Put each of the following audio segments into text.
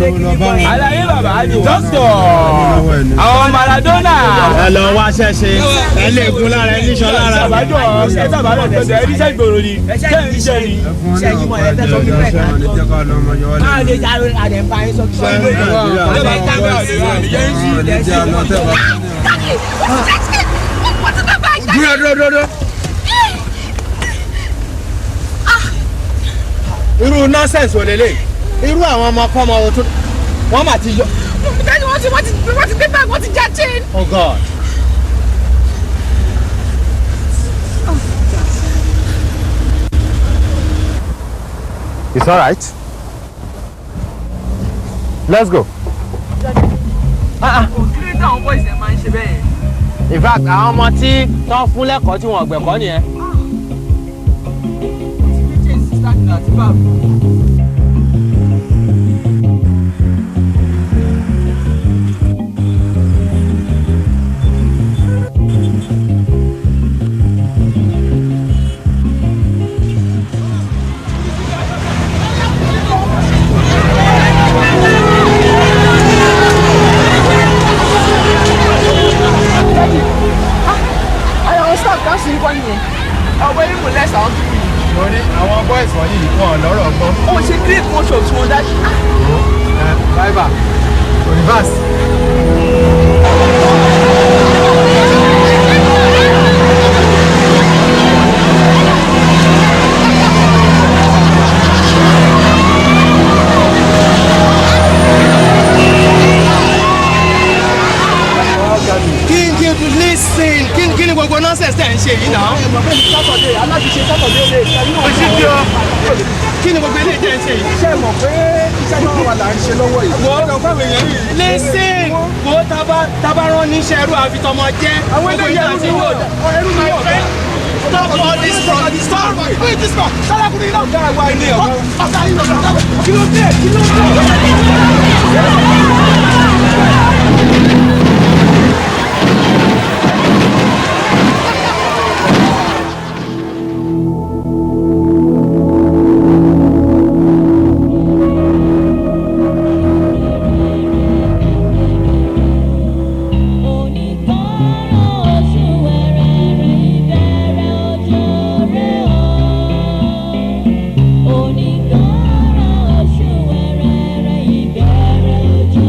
Àlàyé bàbá dókítà àwọn Maradona. Ẹ lọ wá ṣẹ́ṣe ẹ lè gun lára ẹ níṣọ́ lára. Àbájọ ẹ sábà lọ tẹ̀sẹ̀ ẹ níṣẹ́ ìgboro ni ṣé iṣẹ́ ni. Ṣé yìí mọ̀ ẹ tẹ́ sọ́kí bẹ́ẹ̀ kan? Máa lè jà àdẹ̀ bá yín sọ́kí bẹ́ẹ̀ Dúró. Irú nọ́ọ̀sẹ̀sì ò lélẹ̀. Irú àwọn ọmọ ọkọ ọmọ tó wọ́n mà ti yọ. Dájú wọ́n ti gbé báàgì wọ́n ti já chain. Oh God. It's all right. Let's go. Òkìlì táwọn boys ẹ̀ máa ń ṣe bẹ́ẹ̀. In fact, àwọn ọmọ tí tán fún lẹ́kọ̀ọ́ tí wọ́n gbẹ̀kọ́ nìyẹn. Àwọn boys wọ̀nyí wọn lọ́rọ̀ ọgbọ́n. Ó ṣe great motion tí wọ́n dá sí. Driver, reverse. Kí ni gbogbo nonsense tẹ̀ ń ṣe yìí náà? Kí ni gbogbo eléyìí tẹ̀ ń ṣe yìí? Ṣé mọ̀ pé iṣẹ́ náà wà là ń ṣe lọ́wọ́ yìí? Listen, wo tábà rán níṣẹ́ ẹrú àfitọ́mọ jẹ́. Àwọn eléyìí ẹrú mi yóò fẹ́. Stop all this from the start. Wait, this man. Sálákùnrin náà dára wá ilé ọ̀gá. Ọ̀gá yìí lọ́dọ̀. Kí ló dé? Onígbọràn oṣù wẹrẹrẹ ìbẹ̀rẹ̀ ojú.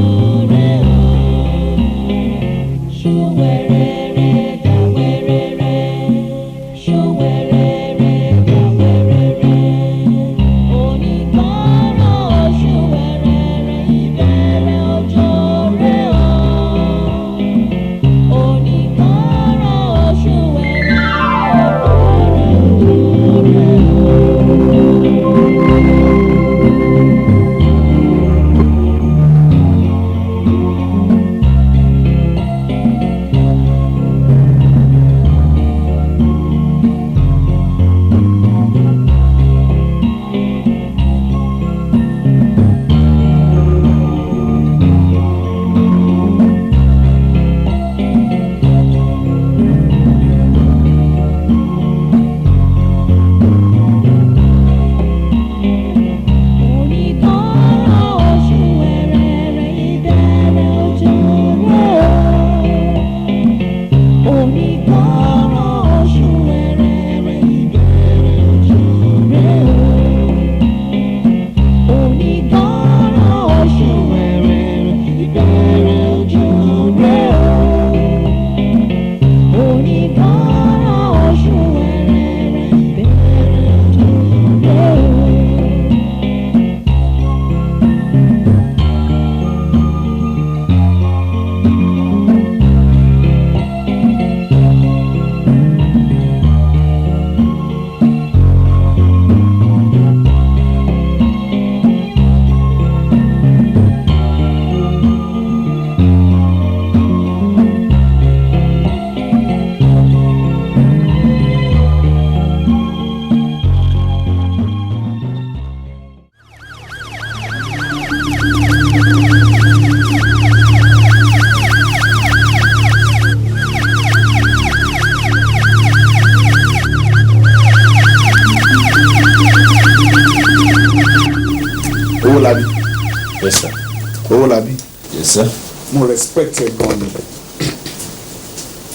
Owólabí. Yes sir. Mo respect ẹ gan ni.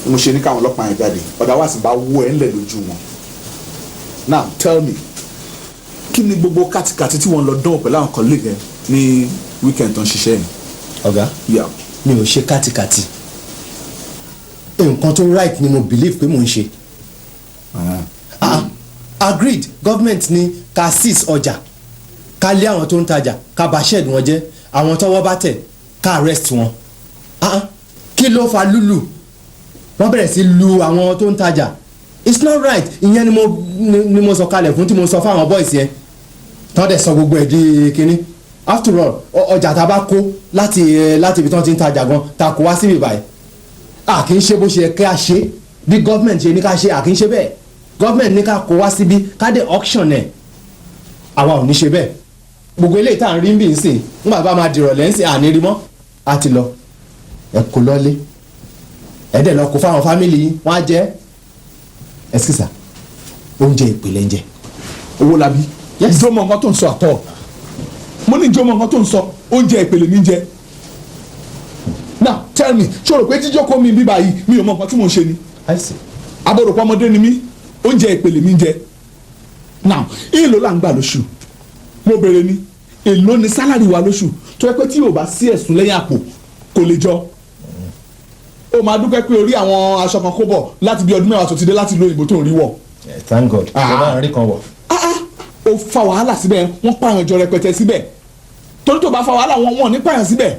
Mo ṣe ní káwọn ọlọ́pàá yẹn jáde. Otherwise bá wọ ẹ̀ ńlẹ̀ lójú wọn. Now tell me, kí ni gbogbo kàtìkàtì tí wọ́n lọ dán pẹ̀lú àwọn colleague ẹ̀ ní weekend tó ń ṣiṣẹ́ ni? Ọ̀gá, Yeah. mi ò ṣe kátikàti. Nǹkan tó right ni mo believe pé mò ń ṣe. Agreed, government ní ká seize ọjà, ká lé àwọn tó ń tajà, ká bà shed wọn jẹ́, àwọn tọ́wọ́ bá tẹ̀, ká arrest wọn. Kí ló fa lúlù? Wọ́n bẹ̀rẹ̀ sí lu àwọn tó ń tajà. It's not right. Ìyẹn ni mo sọ kalẹ̀ fún tí mo sọ fún àwọn boys yẹn. Tọ́ dẹ̀ sọ gbogbo ẹ̀ di kínní. After all, ọjà tá a bá kó láti ibi tí wọ́n ti ń tajà gan ta kó wá síbi báyìí. A kì í ṣe bó ṣe yẹ ká ṣe bí government ṣe ní ká ṣe, a kì í ṣe bẹ́ẹ̀. Government ní ká kó wá síbi ká dé auction ẹ̀. Àwa ò ní ṣe bẹ́ẹ̀. Gbogbo eléyìí tá à ń rí bí nsìn nígbà bá máa dìrọ̀ lẹ́sìn àní rí mọ́. A ti lọ. Ẹ kó lọ́lé. Ẹ dẹ̀ lọ kó fáwọn fámìlì yín wọ́n á jẹ́. Ẹ̀sìkìsà oúnjẹ ìpìlẹ̀ ń jẹ. Owólabí. Ìjọ mọ nǹkan tó ń sọ àtọ̀. Mo ní ìjọ mọ nǹkan tó ń sọ oúnjẹ ìpìlẹ̀ mi ń jẹ. Now tell me, ṣé o rò pé jíjókòó mi bíbá yìí mi ò mọ nǹkan tí mò ń ṣe ni? Abọ́dọ̀pọ̀ ọmọdé ni mí, oúnjẹ ìpìlẹ̀ mi ń jẹ. Now èèlò là ń gbà lóṣù. Mo béèrè ni èèlò ni sálárì wa lóṣù tó yẹ pé tí yóò bá sí ẹ̀sùn lẹ́yìn àpò kò lè jọ. O máa dúpẹ́ pé orí àwọn aṣọ kan kó bọ̀ láti bí ọdún mẹ́wàá tó ti dé láti lo òyìnbó tó ń rí wọ̀. Thank God. Ṣé rí kan wọ̀? O fa wàhálà síbẹ̀ wọ́n pààyàn jọ rẹpẹtẹ síbẹ̀ torí tó bá fa wàhálà wọn ní pààyàn síbẹ̀.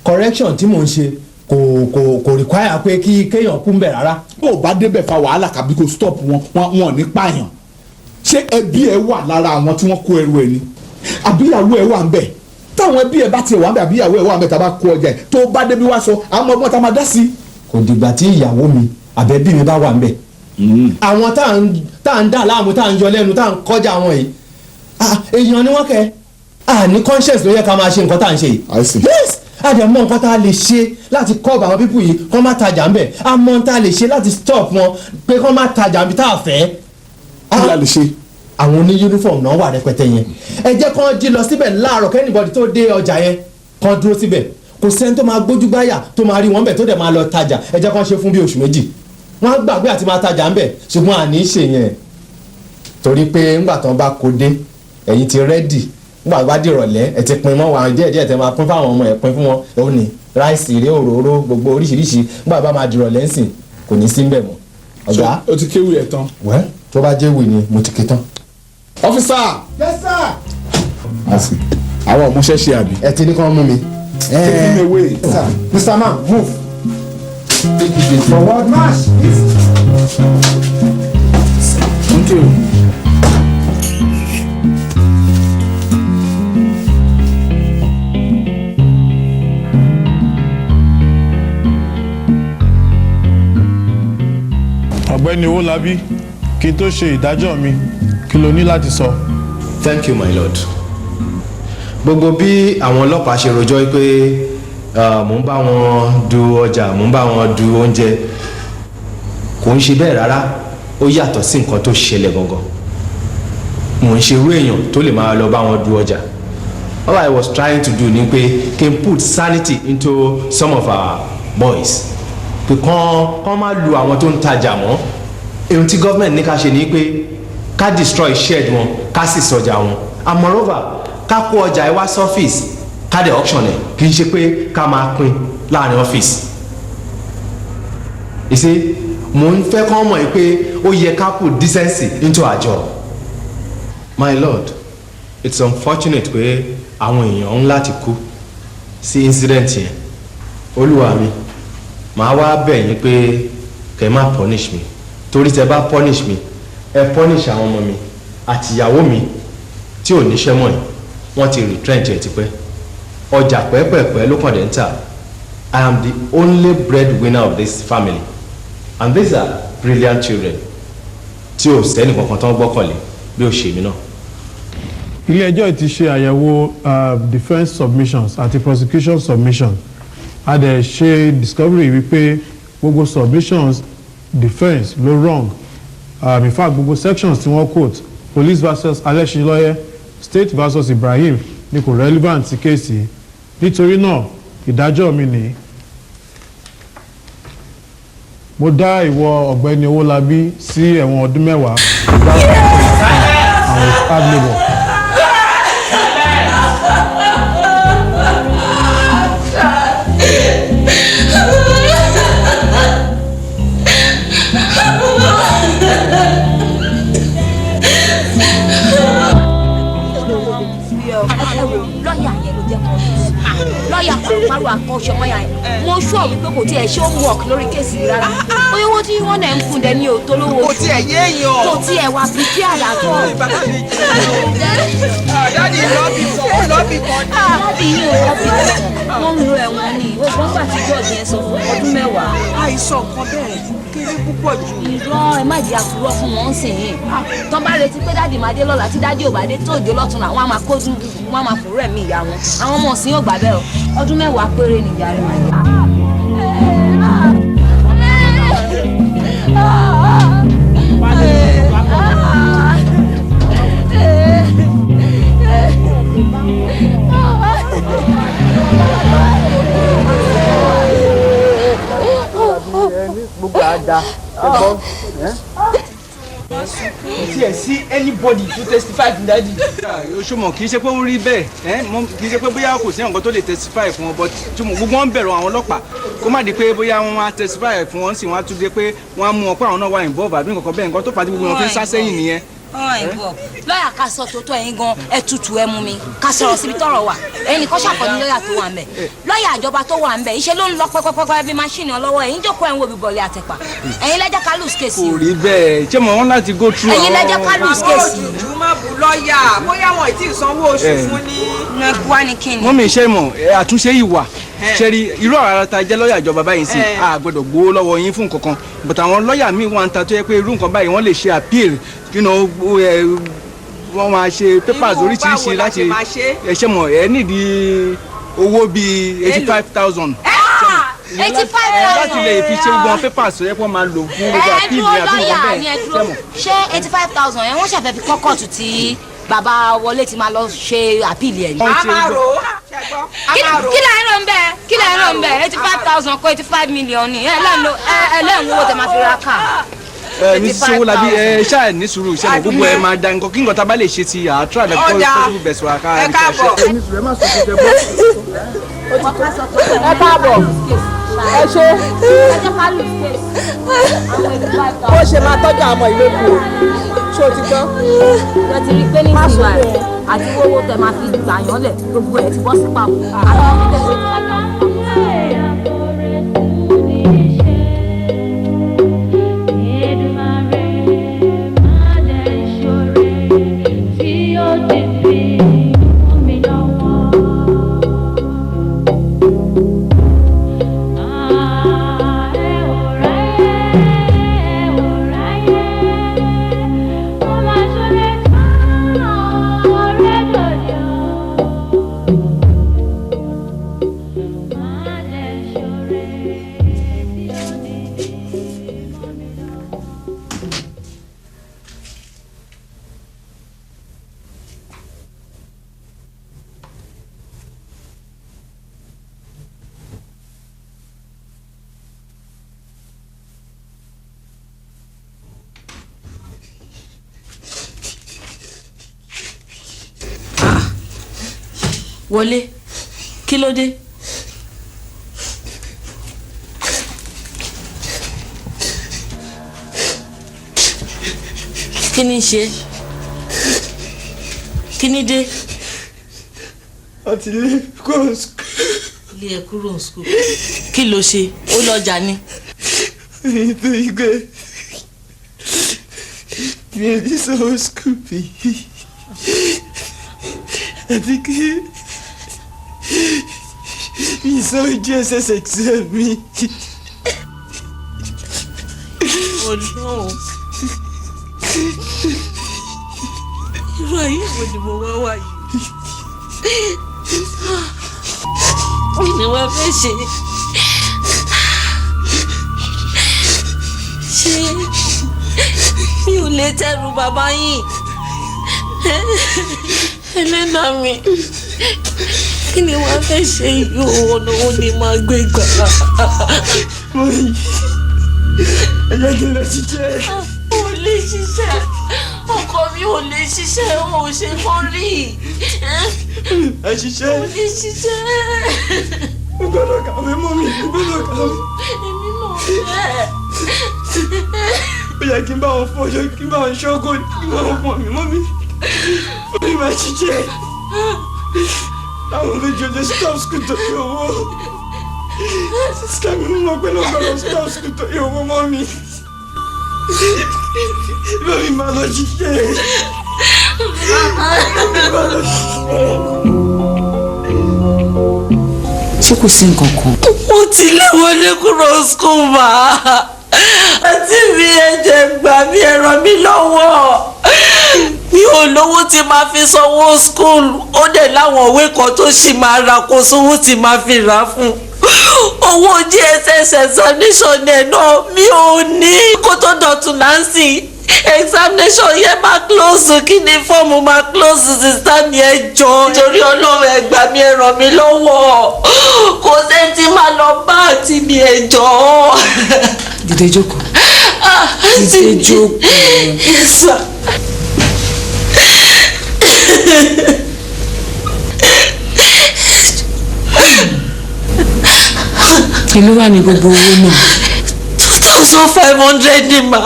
Correction tí mò ń ṣe kò require pé kí kéèyàn kú ń bẹ̀ rárá. Bó o bá débẹ̀ fa wàhálà kàbí kò stop wọn ní pààyàn. Ṣé ẹbí ẹ wà lára àwọn tí wọ́n kó ẹrù ẹ ni? Àbíyàwó ẹ wà ń bẹ̀? Táwọn ẹbí ẹ bá tiẹ̀ wà ń bẹ̀ àbíyàwó ẹ wà ń bẹ̀ tá a bá kó ọjà ẹ tó bá débi wá sọ àwọn ọmọ tá a máa dá sí. Kò dìgbà tí ìyàwó mi àbẹ̀bí mi bá wà ń bẹ̀. Àwọn tá à ń dà láàmú tá à ń yọ lẹ́nu tá à ń kọjá wọn yìí èèyàn ni wọ́n kẹ́ ní conscience ló yẹ ká máa ṣe nǹkan tá à ń ṣe yìí. Yes, àdè mọ nǹkan tá a lè ṣe láti cover àwọn pípù yìí kọ́ má tajà ń bẹ̀ àmọ́ tá a lè ṣe láti stop wọn pé kọ́ má tajà ń bí tá a fẹ́. Kí la lè ṣe? Àwọn oní uniform náà wà rẹpẹtẹ yẹn ẹ jẹ́ kán jí lọ síbẹ̀ láàárọ̀ kẹ́nìbọ̀dì tó dé ọjà yẹn kán dúró síbẹ̀ kò sẹ́ni tó máa gbójú gbáyà tó máa rí wọn bẹ̀ tó dẹ̀ máa lọ tajà ẹ jẹ́ kán ṣe fún bí oṣù méjì wọ́n á gbàgbé àti máa tajà ń bẹ̀ ṣùgbọ́n àní ṣe yẹn torí pé ńgbà tán bá kó dé ẹ̀yin ti rẹ́dì nígbà tó bá di ìrọ̀lẹ́ ẹ ti pin mọ́ wọn díẹ̀díẹ̀ tẹ máa pín fáwọn ọmọ ẹ̀ pín fún wọn ó ní ráìsì ìrè òróró gbogbo oríṣiríṣi nígbà tó bá máa di ìrọ̀lẹ́ ńsìn kò ní sí ń bẹ̀ mọ́. Ọ̀gá o ti kéwì ẹ̀ tán. wẹ́ tó bá jẹ́ wì ni mo ti ké tán. Officer. Yes sir. Àwọn ọmọọṣẹ́ ṣe àbí. ẹ ti ní kán mú mi. Take him away. Mr. Man, move. Forward march. Thank you. Ọ̀gbẹ́ni Owólabí, kí n tó ṣe ìdájọ́ mi kí ló ní láti sọ. Thank you my lord. Gbogbo bí àwọn ọlọ́pàá ṣe rojọ́ pé mò ń bá wọn du ọjà mò ń bá wọn du oúnjẹ kò ń ṣe bẹ́ẹ̀ rárá ó yàtọ̀ sí nǹkan tó ṣẹlẹ̀ gangan mò ń ṣe irú èèyàn tó lè máa lọ bá wọn du ọjà. All I was trying to do ni pé kí n put sanity into some of our boys pé kán má lu àwọn tó ń tajà mọ́ ohun tí government ní ká ṣe ni pé ká destroy shed wọn ká sì sọjà wọn and moreover ká kó ọjà ẹ wá sọ́fíìsì ká dẹ̀ auction ẹ̀ kì í ṣe pé ká máa pín láàrin ọ́fíìsì. ìṣe mò ń fẹ́ kán mọ̀ pé ó yẹ ká put decency into our job. My lord, it's unfortunate pé àwọn èèyàn ń láti kú sí incident yẹn. olúwa mi màá wá bẹ̀ yín pé kẹ́ má punish mi torí tẹ́ bá punish mi ẹ punish àwọn ọmọ mi àti ìyàwó mi tí ò níṣẹ́ mọ́ yìí wọ́n ti retrench ẹ̀ tipẹ́ ọjà pẹ́pẹ́pẹ́ ló kàn dé ń tà. I am the only breadwinner of this family and these are brilliant children tí ò sẹ́ni kankan tán gbọ́kànlé bí ó ṣe mí náà. ilé ẹjọ́ ti ṣe àyẹ̀wò defence submissions àti prosecution submission a dẹ̀ ṣe discovery wípé gbogbo submissions defence ló wrong in fact gbogbo sections tí wọ́n quote police versus Alẹ́ṣinlọ́yẹ́ state versus Ibrahim ni kò relevant sí kéèsì nítorí náà ìdájọ́ mi nìyí. Mo dá ìwọ ọ̀gbẹ́ni Owólabí sí ẹ̀wọ̀n ọdún 10 àwọn hard labour. lọ́ọ̀yà pàrọ̀ àkọ́ṣọmọ́yà yẹn mo ṣọ́ wípé kò tiẹ̀ ṣe homework lórí kéèsì rárá bóyá owó tí wọ́n náà ń fún dẹ ní òótọ́ lówó kò tiẹ̀ yé èèyàn kò tiẹ̀ wà bí kí àdàtọ̀. dáàdi lọ́ọ̀bì kan dáàdi yìí ò lọ́ọ̀bì kan wọ́n ń lo ẹ̀wọ̀n ni ogun gbà tí george yẹn sọ fún ọdún 10. àìsàn kan bẹ́ẹ̀ kéré púpọ̀ jù. irọ́ ẹ má jẹ́ àkúrọ̀ fún wọn sìn yín tán bá retí pé dáàdi máa dé lọ́la tí dáàdi ò bá dé tó òde lọ́tún náà wọ́n á máa kó dún wọ́n á máa fòrò ẹ̀mí ìyá wọn àwọn ọmọ ọ̀sìn yóò gbà bẹ́ẹ̀ o ọdún 10 péré nìyá rẹ̀ máa yá. tí ẹ sí anybody to testify fún dáàdi. Ṣùgbọ́n kì í ṣe pé ó rí bẹ́ẹ̀ kì í ṣe pé bóyá kò sí nǹkan tó lè testify fún wọn but gbogbo wọn bẹ̀rù àwọn ọlọ́pàá kó má di pé bóyá wọn máa testify fún wọn sì wọn á tún dé pé wọn á mú wọn pé àwọn náà wà involve àbí nǹkan bẹ́ẹ̀ nǹkan tó pàdé gbogbo wọn fi ń sá sẹ́yìn nìyẹn. lọ́ọ̀yà ká sọ tòótọ́ ẹ̀yin gan ẹ tutù ẹ mú mi ká sọ̀rọ̀ síbi tọ́rọ̀ wà ẹnì kan ṣàkọni lọ́ọ̀yà tó wà ń bẹ̀ lọ́ọ̀yà àjọba tó wà ń bẹ̀ iṣẹ́ ló ń lọ pẹ́pẹ́pẹ́ bí máṣíìnì ọlọ́wọ́ ẹ̀yin jókòó ẹ̀ ń wo bíbọ̀lì àtẹ̀pà ẹ̀yin lẹ́jẹ̀ ká lose case. kò rí bẹ́ẹ̀ ṣé mo wọ́n láti go through àwọn. ẹ̀yin lẹ́jẹ̀ ká lose case. ojú má bu lọ́ọ̀yà bóyá wọn ì tí ì sanwó oṣù fún ní. wá ní kíni. wọ́n mi ṣe mọ̀ àtúnṣe ìwà ṣẹ́rí irú ara ta jẹ́ lọ́ọ̀yà ìjọba báyìí sí a gbọ́dọ̀ gbowó lọ́wọ́ yín fún nǹkan kan but àwọn lọ́ọ̀yà míì wà ń ta tó yẹ pé irú nǹkan báyìí wọ́n lè ṣe appeal wọ́n máa ṣe papers oríṣiríṣi láti ẹ̀ṣẹ̀ mọ̀ ẹ̀ nídìí owó bíi 85,000. 85,000 láti lè fi ṣe gbọ́n papers tó yẹ kó máa lò fún gbogbo appeal ní àbí nǹkan bẹ́ẹ̀ ṣé 85,000 yẹn wọ́n ṣàfẹ́ fi kọ́ kóòtù tí bàbá wọlé ti máa lọ ṣe appeal yẹn. a máa rò ó kí lè rán ń bẹ kí lè rán ń bẹ 85,000 kó 85 million ni ẹlẹ́nu owó tẹ máa fi ra káà. ní sísè Owólabí ṣáà ní sùúrù ìṣẹ̀lẹ̀ gbogbo ẹ máa da nǹkan kí nǹkan tá a bá lè ṣe ti àtúrà àdàkọ ìfọwọ́sowọ́ bẹ̀sùn àká ẹ káàbọ̀ ẹ káàbọ̀ ẹ ṣe bó ṣe máa tọ́jú àwọn ìlú kù o ṣé o ti gbọ́. ẹ ti rí i pé ní ìgbà rẹ àti owó tẹ máa fi gbà yán lẹ̀ gbogbo ẹ̀ ti bọ́ sí pàbó àwọn ọmọ tẹ ṣe wọlé kí ló dé. kí ni ṣe kí ni dé. wọ́n ti lé kúrò skul. ilé ẹ kúrò skul kí ló ṣe ó lọ́jà ni. nítorí pé mi ò ní sanwó skul mi àti kí mi sanwó JSS exam mi. oh no. irú ayé wo ni mo wá wá yìí. kí ni wọ́n fẹ́ ṣe. ṣé mi ò lè tẹrù bàbá yìí. ẹlẹ́dàá mi kí ni wàá fẹ́ ṣe yìí ọ̀nà ó ní máa gbé gbà. ẹ jẹ́ kí n lọ ṣiṣẹ́. ò lè ṣiṣẹ́ ọkọ mi ò lè ṣiṣẹ́ ò ṣe kọ́ rí. ẹ ṣiṣẹ́. ò lè ṣiṣẹ́. mo gbọ́dọ̀ kàwé mọ́ mi mo gbọ́dọ̀ kàwé. èmi náà bẹ́ẹ̀. ó yẹ kí n bá wọn fọṣọ kí n bá wọn ṣọ́kọ kí n bá wọn pọ̀ mí mọ́ mi. ó ní máa ṣiṣẹ́. àwọn méjì ọjọ́ stop school tó yẹ owó. sísá mi mọ̀ pé lọ́gbọ́dọ̀ stop school tó yẹ owó mọ́ mi. lórí máa lọ ṣiṣẹ́. ṣé kò sí nǹkan kan. mo ti lé wọlé kúrò school mà àti mi ẹ̀jẹ̀ gbà mí ẹ ràn mí lọ́wọ́ mi ò lówó tí máa fi sanwó school ó dẹ̀ láwọn òwe kan tó ṣì máa ra kó sówó tí máa fi rà fún owó JSS examination ẹ̀ náà mi ò ní kó tó dọ̀tún láǹsì examination yẹn máa close kí ni fọ́ọ̀mù máa close sísá mi ẹ jọ̀ọ́ torí Ọlọ́run ẹ gbà mí ẹ ràn mí lọ́wọ́ kò sẹ́ni tí máa lọ bá àti mi ẹ jọ̀ọ́. dìde jókòó dìde jókòó. Yes, sir. ìlú wà ní gbogbo owó náà. 2,500 ni ma.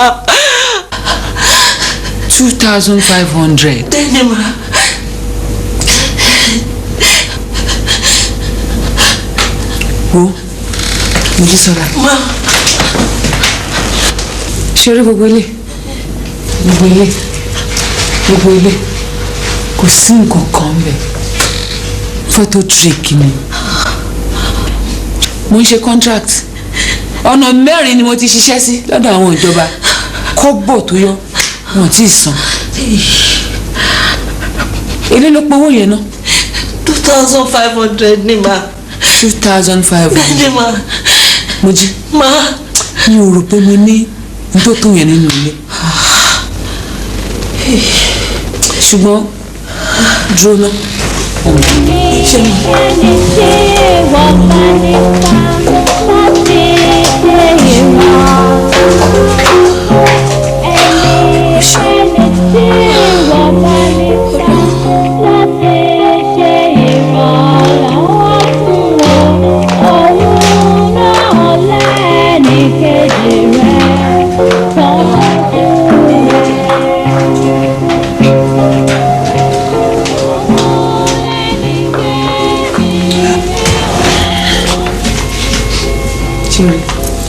2,500. Bẹ́ẹ̀ni ma. wo Mojísọ́lá. Ma. ṣé orí gbogbo ilé kò sí nǹkan kan bẹ́ẹ̀ photo trick ni mo ń ṣe contract ọ̀nà 4 ni mo ti ṣiṣẹ́ sí lọ́dọ̀ àwọn ìjọba kọ́bọ̀ tó yọ wọn tí ì san èlé ló pọ̀ owó yẹn náà. 2,500 ni ma. 2,500. Bẹ́ẹ̀ni ma. Mojí. Ma. mi ò rò pé mo ní n tó tó yẹn nínú ilé ṣùgbọ́n dúró náà. ṣé mi.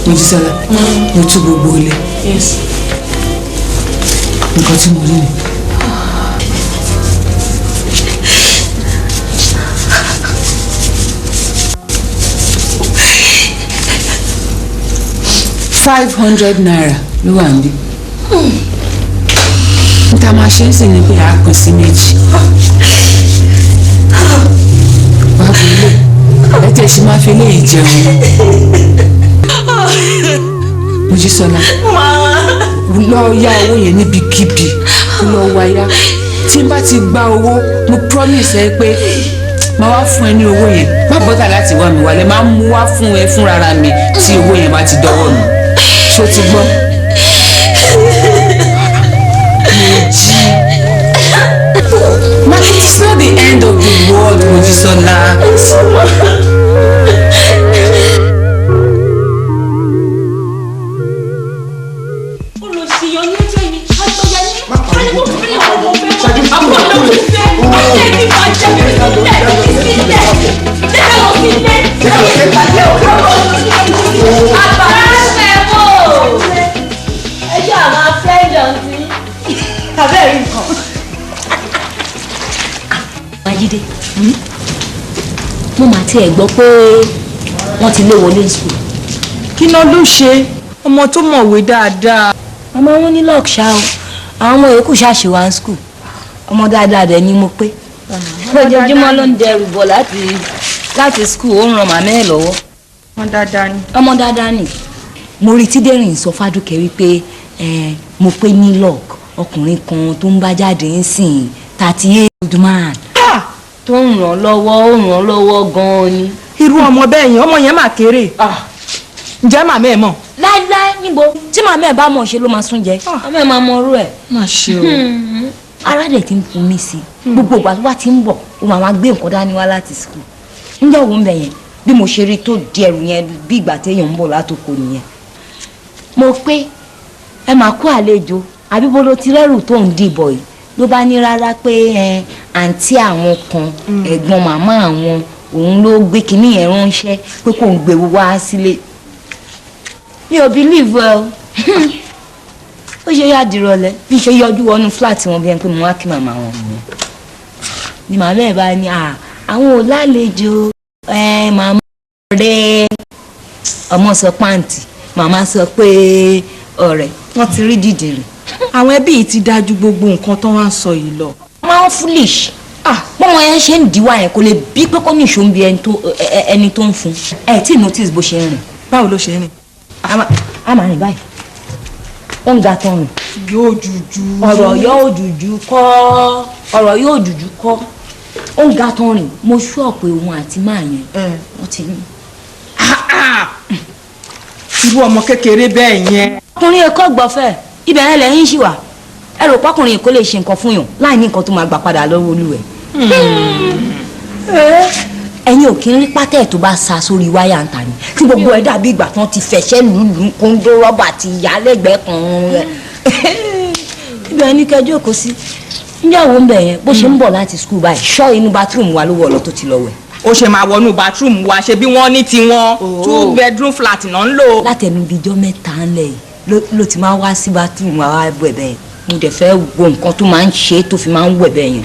Mojísọ́lá mo tú gbogbo ilé nǹkan tí mo rí ni. ₦500 ló wà níbí. níta máa ṣe ń sìn ní pé a pín sí méjì. wàá bí ilé ẹ tẹ̀ sí máa fi eléyìí jẹun. Mojísọ́lá lọ yá owó yẹn níbikíbi lọ wáyá tí n bá ti gba owó mo promise ẹ pé máa wá fún ẹ ní owó yẹn má bọ́tà láti wá mi wálé máa mú wá fún ẹ fúnra mi tí owó yẹn bá ti dọ́wọ́ mi ṣó ti gbọ́. Mojí it's not the end of the world Mojísọ́lá. Májídé mo máa tiẹ̀ gbọ́ pé wọ́n ti lé wọlé school. kí ló ló ṣe ọmọ tó mọ̀wé dáadáa. ọmọ wọn ní lọ́ọ̀kì ṣá o àwọn ọmọ yòókù ṣàṣewà ní school ọmọ dáadáa dẹ̀ ni mo pé lójoojúmọ́ ló ń dẹrù bọ̀ láti school ó ń ran màmá ẹ̀ lọ́wọ́. ọmọ dáadáa ni mo rí tí dẹ́rìn sọ fádùkẹ́ wípé mo pé ní lọ́ọ̀kì ọkùnrin kan tó ń bá jáde ń sìn 38 old man. tó ń ràn lọ́wọ́ gan-an ni. irú ọmọ bẹ́ẹ̀ yẹn ọmọ yẹn mà kéré ǹjẹ́ màmá ẹ̀ mọ̀. láíláí níbo tí màmá ẹ̀ bá mọ̀ ṣe ló máa sún jẹ màmá ẹ̀ máa mọ orú ẹ̀. má ṣe o. ara dẹ̀ ti ń fún mi sí i gbogbo ìgbà tó bá ti ń bọ̀ ó máa gbé nǹkan dání wá láti sùkúl ǹjẹ́ òun bẹ̀ yẹn bí mo ṣe rí tó di ẹrù yẹn bí ìgbà téèyàn ń bọ̀ látòkò nìyẹn. mo pé ẹ máa kó àlejò àbí bó ló ti rẹ́rù tó ń dìbọ̀ yìí ló bá ní rárá pé àǹtí àwọn kan ẹ̀gbọ́n màmá àwọn òun ló gbé kinní yẹn ránṣẹ́ pé kò ń gbé wá sílé. mi ò believe ẹ o ó ṣe yá dìrọ̀lẹ́ bí ṣe yọjú wọnú flat wọn bí ẹni pé mo wá kí màmá wọn ni màmá ẹ̀ bá ní àwọn ò lálejò màmá rẹ̀ ọmọ sọ pàǹtì màmá sọ pé ọ̀rẹ́ wọ́n ti rí dìdìrì. àwọn ẹbí yìí ti dájú gbogbo nǹkan tó wá ń sọ yìí lọ. máa ń foolish bọ́mọ yẹn ṣe ń díwá yẹn kò lè bí pé kó ní ìṣó ń bi ẹni tó ń fún ẹ tí notice bó ṣe ń rìn. báwo ló ṣe ń rìn. a máa rìn báyìí ó ń ga tán rìn. yóò jùjú. ọ̀rọ̀ yóò jùjú kọ́ ó ń ga tán rìn mo ṣọ́ pé òun àti máa yẹn wọ́n ti ní. irú ọmọ kékeré bẹ́ẹ̀ yẹn. ọkùnrin ẹ̀kọ́ gbọ́fẹ́ ibẹ̀ yẹn lẹ́yìn ṣì wà ẹ rò pọ́kùnrin kò lè ṣe nǹkan fún yàn láì ní nǹkan tó máa gbà padà lọ́wọ́ olúwẹ̀. ẹ̀yin ò kí ń rí pátẹ́ tó bá sa sórí wáyà ń ta ni tí gbogbo ẹ̀ dàbí ìgbà tán ti fẹ̀ṣẹ́ lùlù kóńdó rọ́bà ti yà lẹ́gbẹ̀ẹ́ kan rẹ̀. ibẹ̀ ni kẹjọ́ kò sí níjà wo ń bẹ̀ yẹn bó ṣe ń bọ̀ láti skul báyìí ṣọ́ inú bathroom wa ló wọ̀ lọ tó ti lọ wẹ̀. ó ṣe máa wọnú bathroom wa ṣe bí wọ́n ní tiwọn 2 bedroom flat náà ń lò. látẹnu bíi ijọ́ mẹ́ta ńlẹ̀ yìí ló ti máa wá sí bathroom wa wá wẹ̀ bẹ́ẹ̀ mo dẹ̀ fẹ́ wo nǹkan tó máa ń ṣe tó fi máa ń wẹ̀ bẹ́ẹ̀ yẹn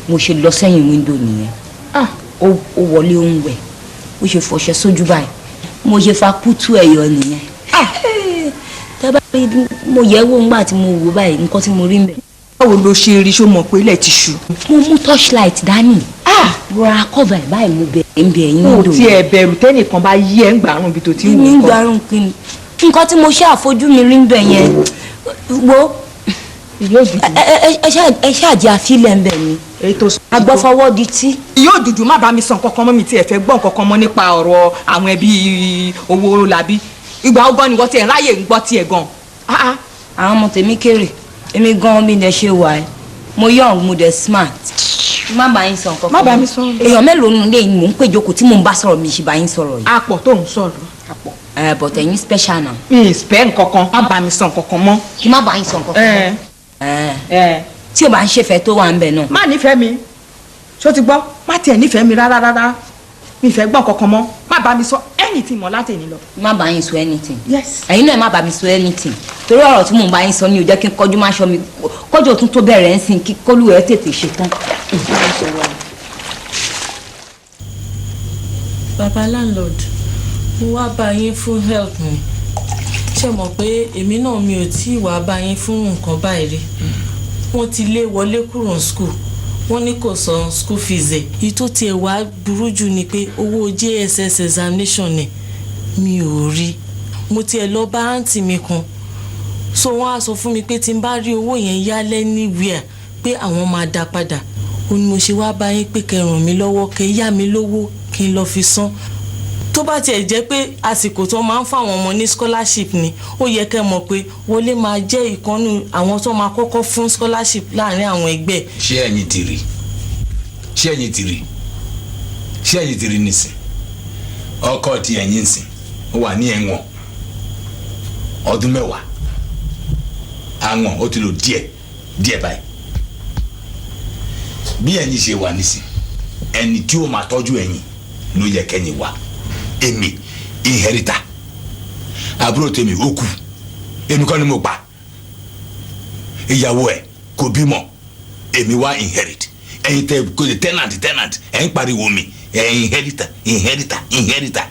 mo ṣe lọ sẹ́yìn window nìyẹn ó wọlé ó ń wẹ̀ ó ṣe fọṣẹ sójú báyìí mo ṣe fa kútú ẹ̀yọ nìyẹn tábà mo yẹ̀ wò ńgbà tí mo wò báyìí nǹkan tí mo rí ń bẹ̀. báwo ló ṣe rí ṣó mọ̀ pé ilẹ̀ ti ṣú. mo mú torchlight dání rọra cover ẹ̀ báyìí mo bẹ̀ ń bẹ̀ ẹ̀yìn window. o ti ẹ̀ bẹ̀rù tẹ́nìkan bá yí ẹ̀ ń gbàrún ibi tó ti ń wò. ń gbàrún kí ni nǹkan tí mo ṣe àfojú mi rí ń bẹ̀ yẹn wo ẹ ṣáàjì àfilẹ̀ ń bẹ̀ ni agbọ́fọwọ́ di tí. yóò dùdú má bá mi sàn kankan mọ́ mi tí ẹ fẹ́ gbọ́n kankan mọ́ nípa ọ̀rọ̀ àwọn ẹbí owó làbí ìgbà ọgbọ́n ni wọ́n ti ẹ̀ ráyè ń gbọ́ tiẹ̀ gan. àwọn ọmọ tèmi kéré èmi gan mi dẹ̀ ṣe wà ẹ́ mo young mo dẹ̀ smart má bá yín sàn kankan. má bá mi sọ. èèyàn mélòó nù lé mò ń péjọ kò tí mò ń bá sọ̀rọ̀ mi ṣì bá yín sọ̀rọ̀ yìí. àpọ̀ tó ń sọ̀rọ̀ àpọ̀. but ẹ̀yin special náà. mi spẹ́ nkankan má bá mi sàn kankan mọ́. kí má bá yín sàn kankan. tí o bá ń ṣèfẹ́ tó wà ń bẹ̀ náà. má nífẹ̀ẹ́ mi ṣó ti gbọ́ má tiẹ̀ nífẹ̀ẹ́ mi rárá mi fẹ́ gbọ́n kankan mọ́ má bá mi sọ anything mọ́ láti ẹni lọ. má bá yín sọ anything. yes. ẹ̀yin náà má bá mi sọ anything torí ọ̀rọ̀ tí mò ń bá yín sọ ni ò jẹ́ kí n kọjú má ṣọ́ mi kọjú òtún tó bẹ̀rẹ̀ ń sìn kí kólú ẹ̀ tètè ṣe tán. baba landlord mo wá bá yín fún help mi ṣe mọ̀ pé èmi náà mi ò tí ì wá bá yín fún nǹkan báyìí rí wọ́n ti lé wọlé kúrò ní school wọ́n ní kò san school fees ẹ̀ èyí tó tiẹ̀ wá burú jù ni pé owó JSS examination ni mi ò rí mo tiẹ̀ lọ bá àǹtí mi kan so wọ́n á sọ fún mi pé tí n bá rí owó yẹn yálẹ̀ anywhere pé àwọn máa dá padà ó ní mo ṣe wá bá yín pé kẹ́ ràn mí lọ́wọ́ kẹ́ yá mi lówó kí n lọ fi san tó bá tiẹ̀ jẹ́ pé àsìkò tó máa ń fáwọn ọmọ ní scholarship ni ó yẹ kẹ́ mọ̀ pé wọlé máa jẹ́ ìkànnù àwọn tó máa kọ́kọ́ fún scholarship láàrin àwọn ẹgbẹ́. ṣé ẹ̀yin ti rí nísìn ọkọ tí ẹ̀yin ń sìn ó wà ní ẹ̀wọ̀n ọdún 10 àwọn ó ti lò díẹ̀ báyìí bí ẹ̀yin ṣe wà nísìn ẹni tí ó máa tọ́jú ẹ̀yin ló yẹ kẹ́yìn wá èmi inheritor àbúrò tèmi ó kú èmi kọ́ ni mo pa ìyàwó ẹ̀ kò bímọ èmi wá inherit ẹ̀yin tẹ kò lè tenant ẹ̀ ń pariwo mi ẹ̀ inheritor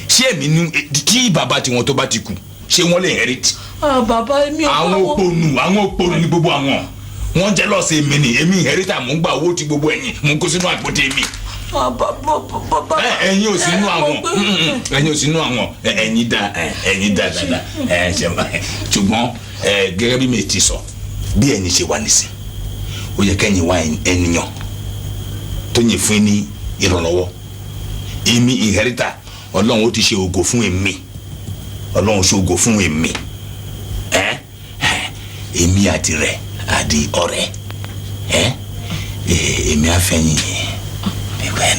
ṣé èmi ní kí bàbá tiwọn tó bá ti kú ṣé wọ́n lè inherit. bàbá mi ò àwọn òpònú ní gbogbo àwọn wọ́n jẹ́ lọ́ọ̀sì èmi ni èmi inheritor mò ń gba owó tí gbogbo ẹ̀yin mò ń kó sínú àpótí èmi. ẹ̀yin ò sínú àwọn ẹ̀yin dá dáadáa ṣùgbọ́n gẹ́gẹ́ bí mi ti sọ bí ẹ̀yin ṣe wà nísìn ó yẹ kẹ́yìn wá ènìyàn tó yìn fún ní ìrànlọ́wọ́ èmi inheritor ọlọ́run ó ti ṣe ògo fún èmi ọlọ́run ṣe ògo fún èmi èmi àti rẹ̀ àdì ọ̀rẹ́ èmi àfẹ́yìn.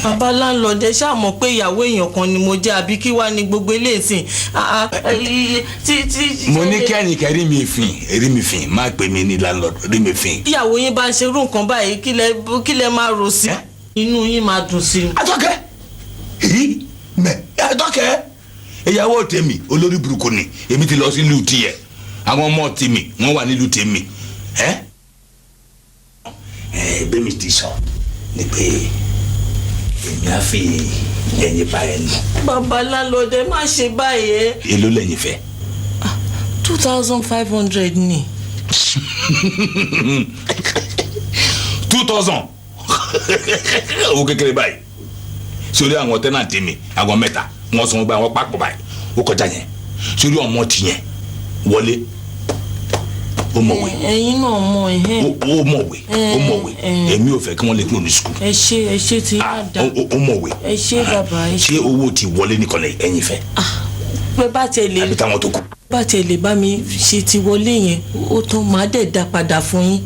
bàbá láńlọ́ọ̀dù ẹ ṣáà mọ̀ pé ìyàwó èèyàn kan ni mo jẹ́ àbí kí wàá ní gbogbo eléyìí mo ní kẹ́nìkẹ́ rí mi fìn má pè mí ní láńlọ́ọ̀dù rí mi fìn. ìyàwó yín bá ń ṣe irú nǹkan báyìí kí lẹ máa rò sí inú yín máa dùn sí. Àtọ́kẹ́ Àtọ́kẹ́ ìyàwó tèmi olórí burúkú ni èmi ti lọ sí ìlú tiẹ̀ àwọn ọmọ tèmi wọ́n wà nílùú tèmi bẹ́ẹ̀ mi ti sọ ni pé èmi á fi ẹyin bá ẹ nù. bàbá láńlọ́ọ̀dù ẹ má ṣe báyìí. èló lẹ́yìn fẹ́. 2,500 ni. 2,000 owó kékeré báyìí sórí àwọn tẹ́nàntì mi àwọn mẹ́ta wọ́n sọ wọ́n báyìí wọ́n papọ̀ báyìí ó kọjá yẹn sórí ọmọ tìyẹn wọlé ó mọ̀wé. ẹ̀yin náà mọ̀ ó mọ̀wé èmi ò fẹ́ kí wọ́n lè kúrò ní sukùl. ẹ ṣe ti yá da. ó mọ̀wé. ẹ ṣe bàbá ẹ ṣe. ṣé owó ti wọlé nìkan lẹ ẹ̀yin fẹ́. pé bá tẹ lè. àbí táwọn tó kù. bá tẹ lè bá mi ṣe ti wọlé yẹn ó tán máa dẹ̀ dá padà fún yín.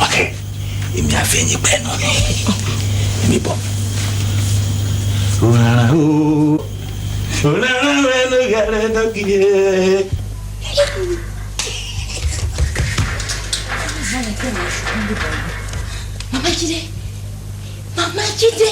ok èmi àfẹ́yìn pẹ́ náà ni èmi bọ̀. rárá o rárá o ló yàrá dọ́kìyẹ. Mama Jídé, Mama Jídé.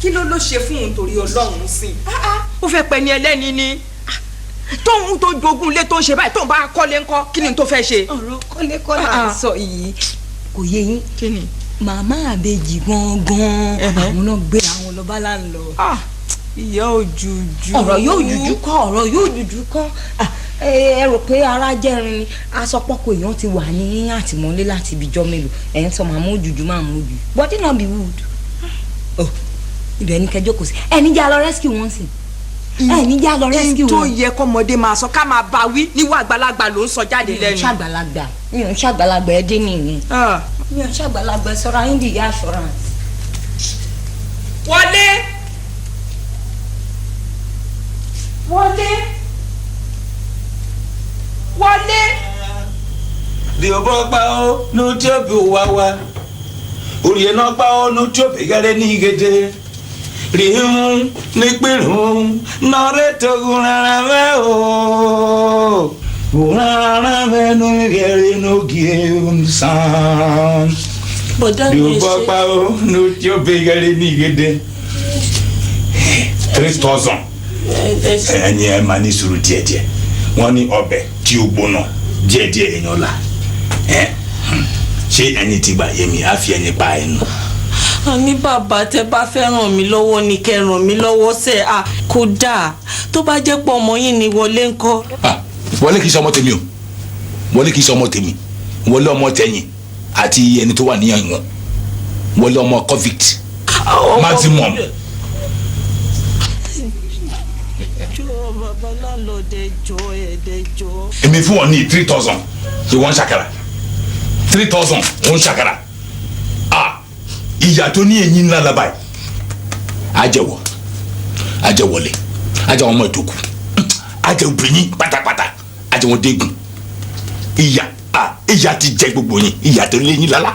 Kí ló ṣe fún un torí Ọlọ́run sí i? Ó fẹ́ pẹ́ ni ẹlẹ́ni ni tóun tó jogún ilé tó ń ṣe báyìí tóun bá kọ́lé ńkọ́ kí ni tó fẹ́ ṣe. ọ̀rọ̀ kọ́lé kọ́lá sọ yìí kò yé yín. kí ni. màmá àbèjì gangan àwọn náà gbé àwọn lọ bá láńlọ. ìyá òjújú. ọ̀rọ̀ yóò jújú kọ́ ẹ rò pé ara jẹ́rin ni asọpọ̀kọ èèyàn ti wà ní àtìmọ́lé láti ibìjọ́ mélòó ẹ̀ ń sọ màmá òjújú máa mú ojú but it no be wood. ibẹ̀ ni kẹjọ kò sí ẹni jẹ́ àlọ́ rescue wọn sí ẹni jẹ́ àlọ́ rescue wọn. tó yẹ kọ́mọdé máa sọ ká máa bá wí níwọ̀ àgbàlagbà ló ń sọ jáde lẹ́nu. mi ò ń ṣàgbàlagbà ẹ dé nìyẹn mi ò ń ṣàgbàlagbà sọ̀rọ̀ ayé ndìyà assurance. wọlé. bí o bọ́ pa ọ́ ní tí ó bí o wá wá orí ẹ̀ náà pa ọ́ ní tí ó bí gẹ́rẹ́ ní gẹ́dẹ́ rihun ní pírun nọ́ọ̀rẹ́ tó rárá mẹ́ o rárá mẹ́ ní gẹ́rẹ́ ní gẹ́rẹ́ sàn bí o bọ́ pa ọ́ ní tí ó bí gẹ́rẹ́ ní gẹ́dẹ́ 3,000 ẹ̀yin ẹ̀ máa ní sùúrù díẹ̀díẹ̀ wọ́n ní ọbẹ̀ tí ó gbóná díẹ̀díẹ̀ èèyàn la ṣé ẹni tí gbà yẹmi á fi ẹni pa ẹnu. àní bàbá tẹ bá fẹ́ ràn mí lọ́wọ́ ni kẹ́ ràn mí lọ́wọ́ sẹ́ à kódà tó bá jẹ́ pé ọmọ yín ni Wọlé ńkọ́. Wọlé kìí ṣe ọmọ tèmi o Wọlé kìí ṣe ọmọ tèmi Wọlé ọmọ tẹ̀yìn àti ẹni tó wà níyàn wọn Wọlé ọmọ convict maximum. bàbá láńlọ́ọ̀dù ẹjọ́ ẹ̀ẹ́dẹ́jọ́. èmi fún wọn ní 3,000 ṣe wọ́n ṣàkàrà 3,000 wọ́n ṣàkàrà ìyá tó ní ẹ̀yìn ńlá lábàá àjẹwọ̀ àjẹwọlé àjẹwọ̀n ọmọ ìdókù àjẹwọ̀bìnrin pátápátá àjẹwọ̀n dégun ìyá ti jẹ gbogbo yín ìyá tó lé yín lálá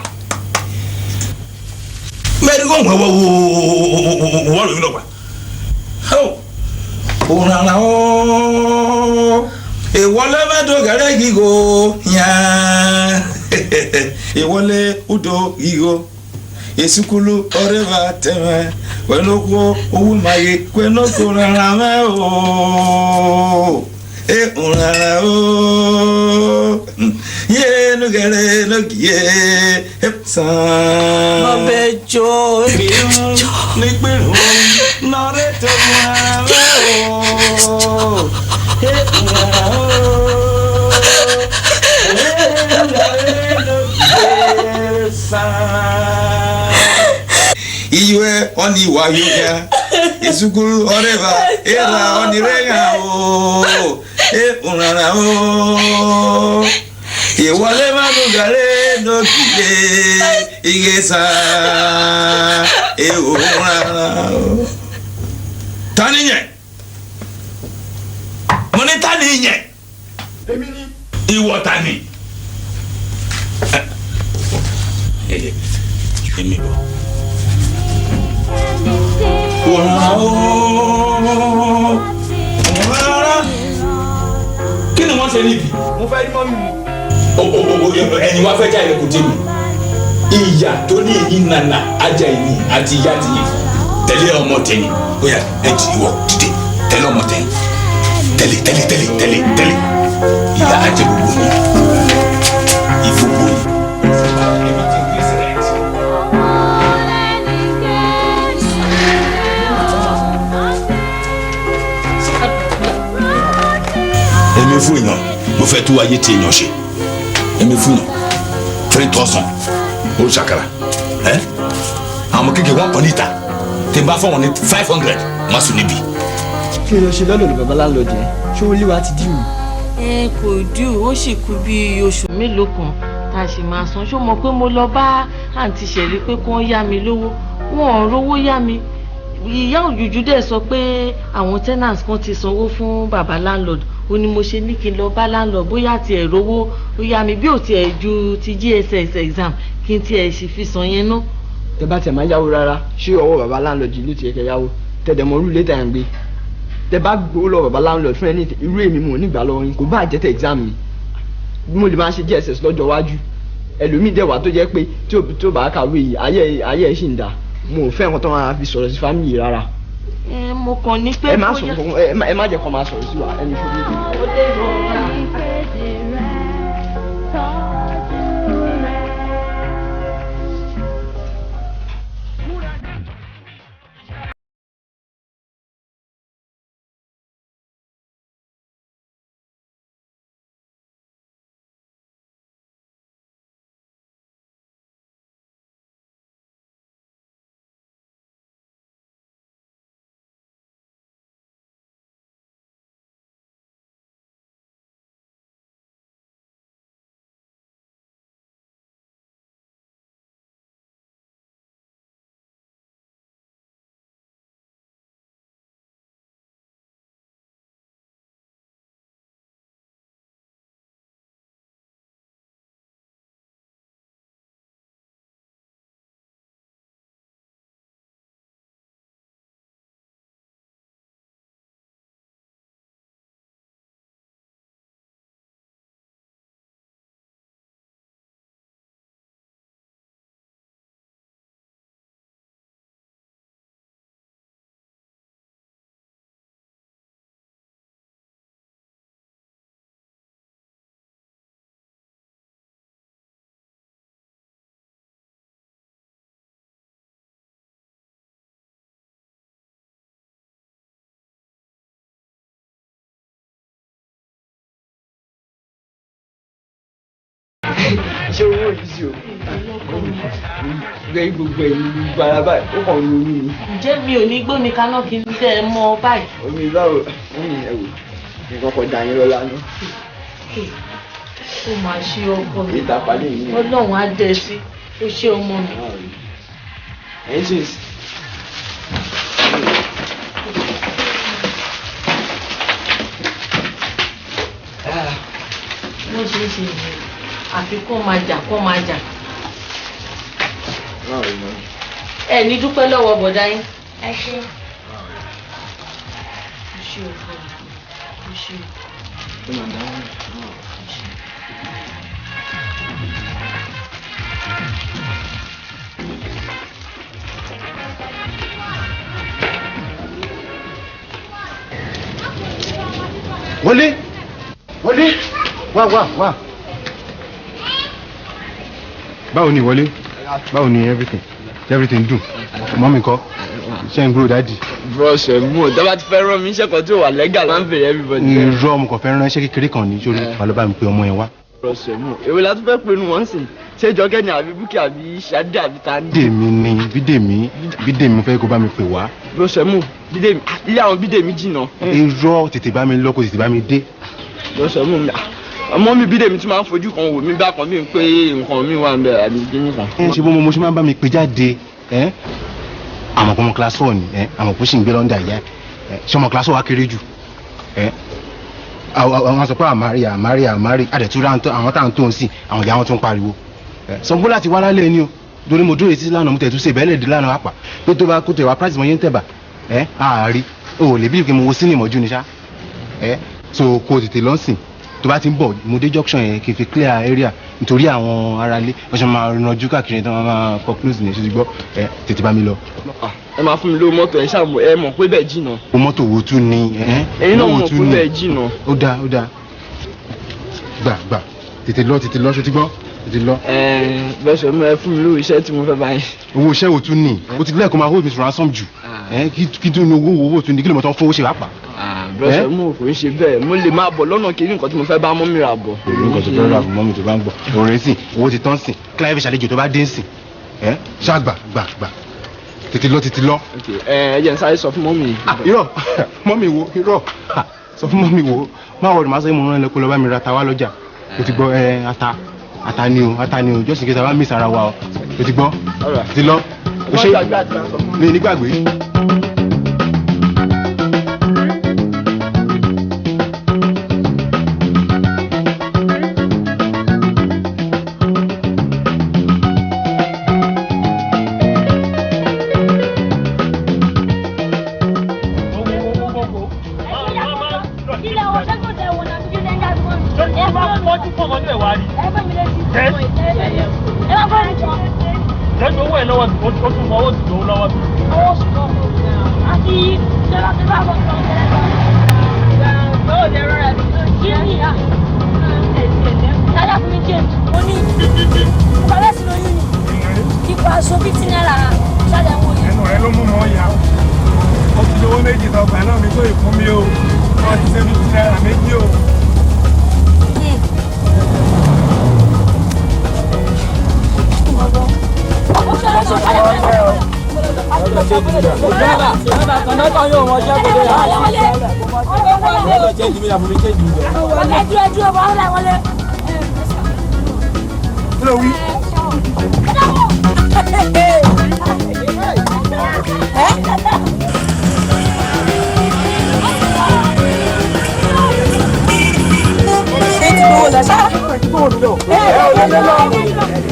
mẹ́rin kò wọ́n wọ́n lóyún lọ́gbà òrànlá ooo ìwọlé mẹ́tò gẹ́rẹ́ gígo yàn ìwọlé udo gígo esukulu ọrẹ́bà tẹ̀mẹ́ pẹ̀lúkọ owó maye pẹ̀lúkọ rárá mẹ́ ooo òrànlá ooo yéénu gẹ́rẹ́ lọ́gìyẹ sàn. bàbá ẹjọ́ ní pẹ̀lú nọ́ọ̀rẹ́ tó rárá mẹ́ ooo iwe oni wayuya isukuru oreva era oni renga o unara o iwale manugale no kile igesa unara o taniye moni taniye èmi ni ìwọ tani èmi bọ. Kí ni wọ́n ṣe níbi? mo fẹ́ rí mọ́mí mi. Ẹ̀yin wá fẹ́ já ilẹ̀kùn tèmi. Ìyá tó ní èyí nana ajá ìní àti ìyá ti yẹ. Tẹ̀lé ọmọ tẹ̀yìn. Ó yá ẹ jì í wọ̀ dìde. Tẹ̀lé ọmọ tẹ̀yìn. Tẹ̀lé. Ìyá ajẹ́ gbogbo yìí. Ìfowó yìí. Èmi fún èèyàn mo fẹ́ tú ayé tí èèyàn ṣe èmi fún yàn 3,000 ó ṣàkàrà ẹ àwọn kékeré wọn pọ̀ níta tí n bá fọ́ wọn ní 500 wọ́n sùn níbí. kí ló ṣe lọ́dọ̀ ní baba láńlọ́ọ̀dù yẹn ṣé wọlé wa ti dì mí. ẹ kò dùn ó sì kú bí oṣù mélòó kan tá a sì máa san ṣó mọ̀ pé mo lọ bá àǹtí ṣẹ̀rí pé kí wọ́n yá mi lówó wọn ò rówó yá mi ìyá òjújú dẹ̀ sọ pé àwọn tenants kan ti sanwó fún baba landlord ó ní mo ṣe ní kí n lọ bá landlord bóyá tiẹ̀ rówó ó yá mi bí ò tiẹ̀ ju ti GSS exam kí n tiẹ̀ sì fi san yẹn ná. tẹ bá tẹ máa yáwó rárá ṣé ọwọ́ baba láńlọ́ọ̀dù ló ti yẹ kẹ́ yáwó tẹ̀dẹ̀ mọ́ rúlé tẹ̀ ń gbé tẹ bá gbowó lọ baba láńlọ́ọ̀dù fún ẹni irú èmi mo nígbà lọ́wọ́ yín kò bá jẹ́ tẹ exam mi mo lè máa ṣe GSS lọ́jọ́ iwájú ẹlòmíì dẹ̀ wà tó jẹ́ pé tí ò bá kàwé yìí ayé ẹ̀ ṣì ń dà mo ò fẹ́ nǹkan tó máa fi sọ̀rọ̀ sí fámìlì rárá. mo kàn ní pé ẹ má sọ ẹ má jẹ́ kó máa sọ̀rọ̀ sí wa ẹni fún mi. ṣé owó yìí sí o gbẹ gbogbo ẹ̀yìn gbogbo ara báyìí ó kàn ń ronú ni. ǹjẹ́ mi ò ní gbómi kaná kí n tẹ́ ẹ mọ́ báyìí. omi báwo ẹ wò nǹkan kan dà yín lọ́la ní. ó máa ṣe ọkọ mi ìtàpálẹ̀ yìí. ọlọ́run á dẹ sí ó ṣe ọmọ mi. ẹ̀yin sì. wọ́n ṣe é ṣe ìyẹn àfi kó máa jà. ẹ ní dúpẹ́ lọ́wọ́ bọ̀dá yín. ẹ ṣe. ó ṣe ọkọ mi ó ṣe. Wọlé wá. Báwo ni Wọlé? Báwo ni everything dùn? Ọmọ mi kọ́ ṣe ń gbúrò dáàdì. bros mú o dábàá ti fẹ́ rán mi iṣẹ́ kan tí ò wà lẹ́gà máa ń fèrè everybody. irọ́ mo kàn fẹ́ rán iṣẹ́ kékeré kan ní sórí balọ̀bá mi pé ọmọ yẹn wá. Rọ̀ṣẹ̀mú èwe la tún fẹ́ pinnu wọ́n sìn ṣé jọkẹ́ ni àbí búkì àbí ṣáde àbí ta ni. bídèmí fẹ́ kó bá mi pè wá. Rọ̀ṣẹ̀mú bídèmí ilé àwọn bídèmí jìnnà. irọ́ tètè bá mi lọ kó tètè bá mi dé. Rọ̀ṣẹ̀mú mi ọmọ mi bídèmí tí máa ń fojú kan wò mí bá kan bí n pé nǹkan mi wà ń bẹ àbí kíní kan. ṣé bó mo ṣe máa ń bá mi pè jáde àmọ̀ pọ̀ mọ́ class 4 ni àmọ̀ pọ̀ sì ń gbé lọ́ndà ìyá ṣé ọmọ class 4 wá kéré jù àwọn sọ pé àmárì àdẹ̀túrà àwọn táwọn tó ń sìn àwọn ìyá wọn tó ń pariwo sọgbó láti wá lálẹ́ ni o torí mo dúró etí lánàá mo tẹ̀ tún ṣe ìbẹ́lẹ̀ dé lánàá àpà pé tó bá kó tẹ̀ wá price mọ́ yẹn ń tẹ̀bà àárí o ò lè bí ìpè mo wo sí ní ìmọ̀jú ni ṣá so kó o tètè lọ́sìn tó bá ti ń bọ̀ mo dé junction yẹn kí n fi clear area nítorí àwọn aráalé wọ́n ṣe máa rànjú káàkiri tí wọ́n máa kọ́ close ní ṣe gbọ́ tètè bá mi lọ. ẹ máa fún mi lówó mọ́tò ẹ ṣáà ẹ mọ̀ pé bẹ́ẹ̀ jìnnà. o mọ́tò wo tún ni. ẹ̀yin náà mọ̀ pé bẹ́ẹ̀ jìnnà. ó dáa gbà tètè lọ ṣe ti gbọ́ tètè lọ. bẹ́ẹ̀ sọ ẹ fún mi lówó iṣẹ́ tí mo fẹ́ bá yín. owó iṣẹ́ wo tún ni o ti lẹ́ẹ̀kan máa hold me to ransom jù kí tún ní owó tún ni kí ló mọ̀ tán fún owó ṣe wá pa. bẹ́ẹ̀ sọ mo kò ń ṣe bẹ́ẹ̀ mo lè máa bọ̀ lọ́nà kiri nǹkan tí mo fẹ́ bá mọ́mí ra bọ̀. nǹkan tó fẹ́ ra fún mọ́mí tó bá ń gbọ́ òrìn sìn owó ti tán sìn kíláyà fi ṣàlejò tó bá dé sìn ṣáà gbà tètè lọ. ẹ jẹ́ n sáré sọ fún mọ́mí. irọ́ mọ́mí wo irọ́ sọ fún mọ́mí wo má wọlé má sọ yín mo rán ẹ lẹ́kọ́ lọ bá mi ra tàwa lọ́jà o ti gbọ́ ata ni o just in case àwa miss ara wa o ti gbọ́ ti lọ o ṣe ní nígbàgbé.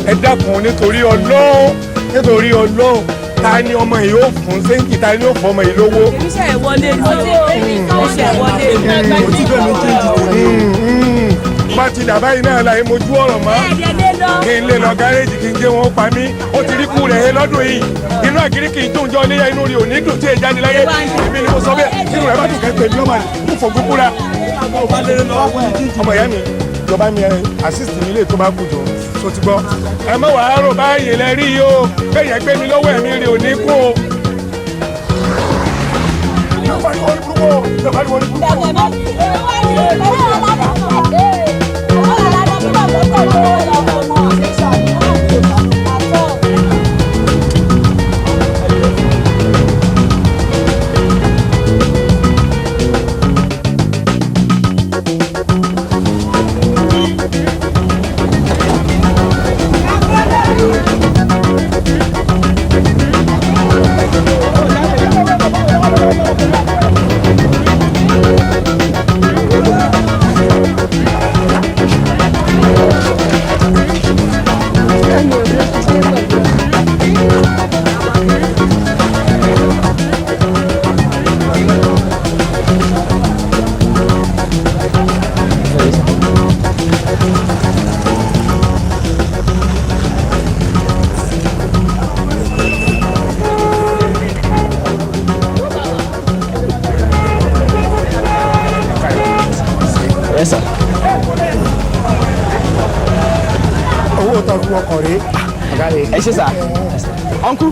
ẹ dákun nítorí Ọlọ́run ta ni ọmọ yìí ó fún sẹ́ńkì ta ni ó fún ọmọ yìí lówó. iṣẹ́ ìwọlé bá ti dàbá yìí náà láyé mojú ọ̀rọ̀ mọ́ kí n lè lọ gáréèjì kí n gé wọn pa mí ó ti rí kú rẹ̀ lọ́dún yìí inú àgírí kì í tó ń jọ léyà inú rí òní dùn tí èyí jáde láyé èmi ni mo sọ bẹ́ẹ̀ inú rẹ̀ bá dùn kẹ́kẹ́ mi ọmọ ní fò gbogbo ra ọmọ ìyá mi ìjọba mi assist mi lè tó bá kù jọ tó ti gbọ́ ẹ mọ̀ wàá rò báyìí lẹ rí yìí o bẹ́ẹ̀ yẹn gbé mi lọ́wọ́ ẹ̀mí rí òní kú o. ẹ ṣe sà uncle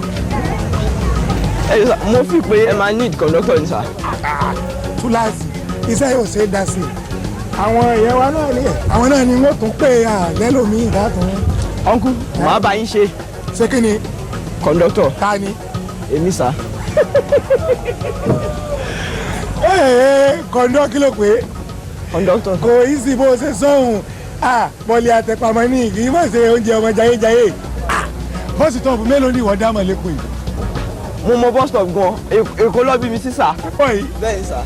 ẹ ṣe sà mo fi pé ẹ máa need conductor ni sà. túláàsì iṣẹ́ yóò ṣe é dá sí i àwọn èèyàn wa náà ni àwọn náà ni wọ́n tún pè lẹ́lòmíì ìdátún. ọ̀nkú màá bá yín ṣe. ṣé kí ni. kọ̀ńdọ́tọ̀. ta ni. èmi sà. kọ̀ńdọ́ kí ló pé. kọ̀ńdọ́tọ̀. kò í sì bó ṣe sọ́hùn bọ́ọ̀lì àtẹ̀pamọ́ ní kì í má ṣe oúnjẹ ọmọ jayéjayé bọ́ọ̀sì tọ́ọ̀bù mélòó ni ìwọ dámọ̀ lẹ́kọ̀ọ́ yìí. mo mọ bus stop gan èkó lọ bí mi sí sà. bọ́ọ̀yì bẹ́ẹ̀ sà.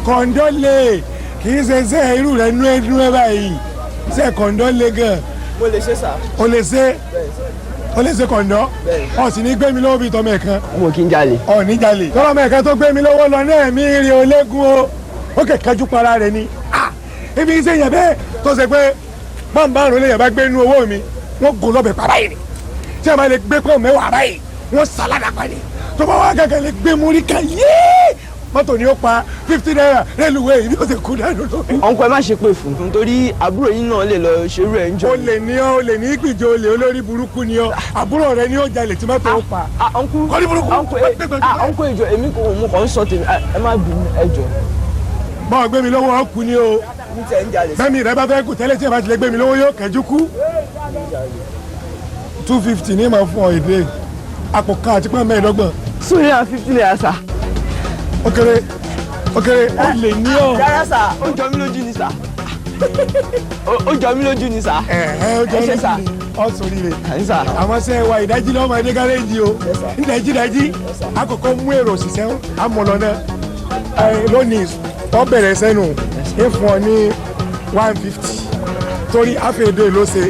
kọ̀ńdọ́ lè kì í ṣe ṣe irú rẹ̀ nú ẹ báyìí ṣe kọ̀ńdọ́ lè gan. mo lè ṣe sà. o lè ṣe o lè ṣe kọ̀ńdọ́ ọ sì ní gbé mi lọ́wọ́ bíi tọmọ ẹ̀kan. mo kì í jalè. ọ ní jalè. tọ́lọ́mọ ẹ̀kan tó gbé mi lọ́wọ́ lọ náà mi rí ológun o ó kẹ̀ kájú para rẹ̀ ni. ibi iṣẹ́ yẹn bẹ́ẹ̀ tó ṣe pé bámbá rẹ̀ lè yẹn bá gbé inú owó mi wọ́n gùn lọ́bẹ̀ pa báyìí ni tí a máa lè gbé pọ̀ mẹ́wàá báyìí wọ́n sàládà pa ni tó bá wà gàgà lè gbé múrí kan yéé mọ́tò ni ó pa 50 naira rélùwé yìí ni ó ti kú dànù lórí. ọ̀nkọ́ ẹ má ṣe pé fún un torí àbúrò yín náà lè lọ ṣerú ẹ̀ ń jọ. o lè ní ọ o lè ní ìgbìjọ olè olórí burúkú ni ọ àbúrò rẹ ni ó jalè tí mọ́tò ó pa. kọ́ni burúkú ọ̀nkọ́ ìjọ èmi kò mú kàn ń sọ tèmi ẹ má bínú ẹ jọ. bọ́ọ̀ gbé mi lọ́wọ́ ọkùn ni o bẹ́ẹ̀ni rẹ bá fẹ́ kù tẹ́lẹ̀ tí ẹ bá ti lè gbé mi lọ́wọ́ yóò kẹ́jú kú. 250 ní màá fún ọ èdè àpò kan àti pọ́n mẹ́ẹ̀ẹ́dọ́gbọ̀n. sórí à 50 naira sà. ó kéré ó lè ní ọ. rárá sà ó jọ mí lójú ni sà. ó jọ mí lójú ni sà. ó jọ mí lójú ni ọ sórí rẹ. àmọ́ sẹ́ wa ìdájí lọ́wọ́ máa dé gáréèjì o ìdájí àkọ́kọ́ mú èrò òṣìṣẹ́ àmọ̀lọ́ náà lónìí tó bẹ̀rẹ̀ sẹ́nu ń fún ọ ní 150 torí àfẹ́dẹ́ ló ṣe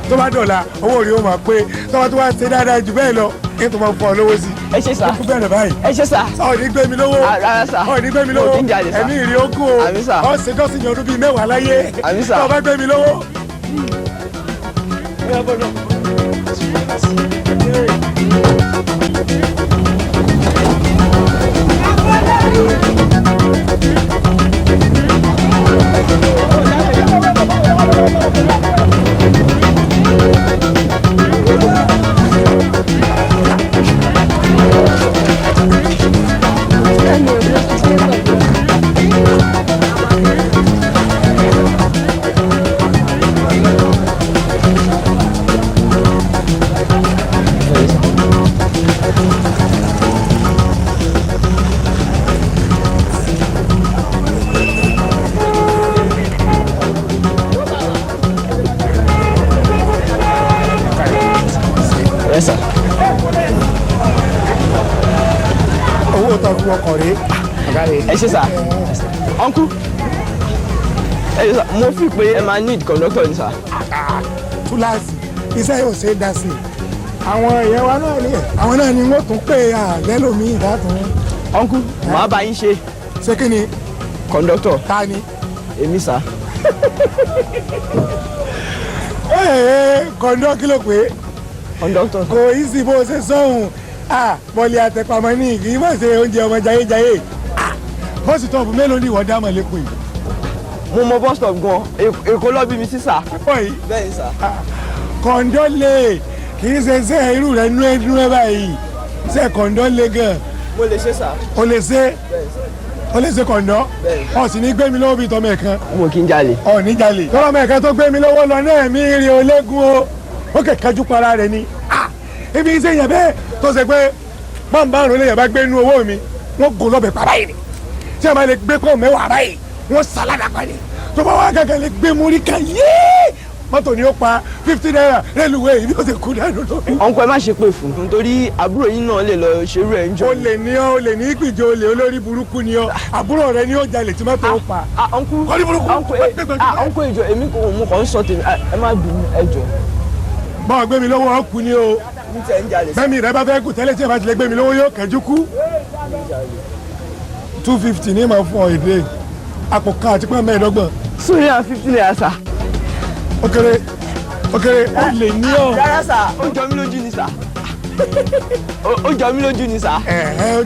tó bá dọ̀la owó rí o máa pé tó bá tó wá ṣe dáadáa jù bẹ́ẹ̀ lọ kí n tó máa fún ọ lówó sí. ẹ ṣe sá ó kú bẹ̀rẹ̀ báyìí. ẹ ṣe sá. ọ ní gbé mi lówó. rárá sá. ọ ní gbé mi lówó. ẹ̀mí ìrì ó kú o. àmì sá. ọ ṣe jọ́sìn ní ọdún bíi mẹ́wàá láyé. àmì sá. tó bá gbé mi lówó. Yes, sir. owó tó fi wọkọ̀ rèé. ẹ ṣe sá ọ̀nkú ẹ ṣe sá mo fi pé ẹ máa need conductor ni sá. túláàsì iṣẹ́ yóò ṣe é dá sí i àwọn èèyàn wa náà ni àwọn náà ni wọ́n tún pè lẹ́lòmíì ìdátún. ọ̀nkú màá bá yín ṣe. ṣé kí ni. conductor. ta ni. èmi sá. kọ̀ńdọ́ kí ló pé. conductor. kò í sì bó ṣe sọ́hùn bọ́ọ̀lì àtẹ̀pamọ́ ní kì í má ṣe oúnjẹ ọmọ jayéjayé bọ́ọ̀sì tọ́ọ̀bù mélòó ni ìwọ dámọ̀ lẹ́kọ̀ọ́ yìí. mo mọ bus stop gan èkó lọ bí mi sí sà. bọ́ọ̀yì bẹ́ẹ̀ sà. kọ̀ńdọ́ lè kì í ṣe ṣe irú rẹ̀ nú ẹ báyìí ṣe kọ̀ńdọ́ lè gan. mo lè ṣe sà. o lè ṣe kọ̀ńdọ́ ọ sì ní gbé mi lọ́wọ́ bíi tọmọ ẹ̀kan. mo kì í jalè. ọ ní jalè. tọ́lọ́mọ ẹ̀kan tó gbé mi lọ́wọ́ lọ náà mi rí ológun o ó kẹ̀ kájú para rẹ̀ ni. ibi iṣẹ́ yẹn bẹ́ẹ̀ tó ṣe pé bámbá rẹ̀ lè yẹn bá gbé inú owó mi wọ́n gùn lọ́bẹ̀ pa báyìí ni tí a máa lè gbé pọ̀ mẹ́wàá báyìí wọ́n sàládà pa ni tó bá wà gàgà lè gbé múrí kan yéé mọ́tò ni ó pa 50 naira rélùwé yìí ni ó ti kú dànù lórí. ọ̀nkọ́ ẹ má ṣe pé fún un torí àbúrò yín náà lè lọ ṣerú ẹ̀ ń jọ. o lè ní ọ o lè ní ìgbìjọ olè olórí burúkú ni ọ àbúrò rẹ ni ó jalè tí mọ́tò ó pa. kọ́ni burúkú. ọ̀nkọ́ ìjọ èmi kò mú kàn ń sọ tèmi ẹ má bínú ẹ jọ. bọ́ọ̀ gbé mi lọ́wọ́ ọkùn ni o bẹ́ẹ̀ni rẹ bá fẹ́ kù tẹ́lẹ̀ tí ẹ bá ti lè gbé mi lọ́wọ́ yóò kẹ́jú kú. 250 ní màá fún ọ èdè àpò kan àti pọ́n mẹ́ẹ̀ẹ́dọ́gbọ̀n. sórí à 50 naira sà. ó kéré ó lè ní ọ. rárá sà ó jọ mí lójú ni sà. ó jọ mí lójú ni sà. ó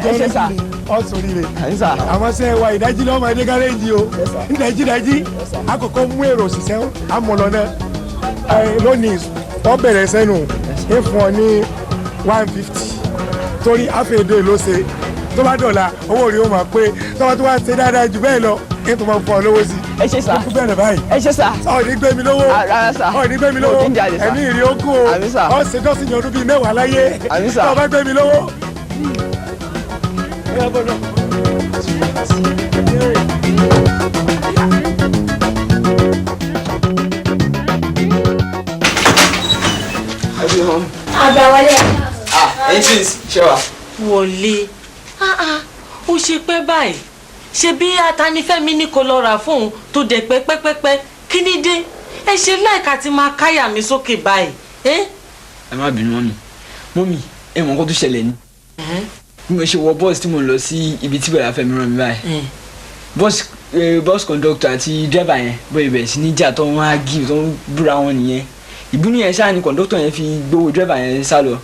jọ mí lójú ni ọ sórí rẹ. sà. àmọ́ sẹ́ wa ìdájí lọ́wọ́ máa dé gáréèjì o ìdájí àkọ́kọ́ mú èrò òṣìṣẹ́ àmọ̀lọ́ náà lónìí tó bẹ̀rẹ̀ sẹ́nu ń fún ọ ní 150 torí àfẹ́dẹ́ ló ṣe tó bá dọ̀la owó rí o máa pé tó bá tó wá ṣe dáadáa jù bẹ́ẹ̀ lọ kí n tó máa fún ọ lówó sí. ẹ ṣe sá. kó bẹ̀rẹ̀ báyìí. ẹ ṣe sá. ọ̀ ní gbé mi lówó. rárá sá. ọ̀ ní gbé mi lówó. ẹ̀mí ìrì ogún o. àmì sá. ọ̀ ṣe dọ́sìn ọdún bíi 10 láyé. àmì sá. ọ̀ bá gbé mi lówó. àgbà wọlé. twins ṣé wà. wọlé ó ṣe pẹ́ báyìí ṣe bí atanifẹ́mi ní kó lọ rà fóun tó dẹ̀ pẹ́ pẹ́pẹ́pẹ́ kí ni dé ẹ ṣe láìka ti máa káyà mi sókè báyìí. ẹ má bínú mọ́mì ẹ mọ̀ nǹkan tó ṣẹlẹ̀ ni bí mo ṣe wọ bọ́ọ̀sì tí mo lọ sí ibi tí bẹ̀rẹ̀ Fẹ́mi rán mi báyìí bọ́ọ̀sì kọ̀ǹdọ́kítọ̀ àti dírẹ́bà yẹn bọ́ ibẹ̀ sí níjà tó ń wá gíw tó ń búra wọn nìyẹn ìbínú yẹn ṣáà ni kọ̀ǹdọ́kítọ̀ yẹn fi gbowó dírẹ́bà yẹn sá lọ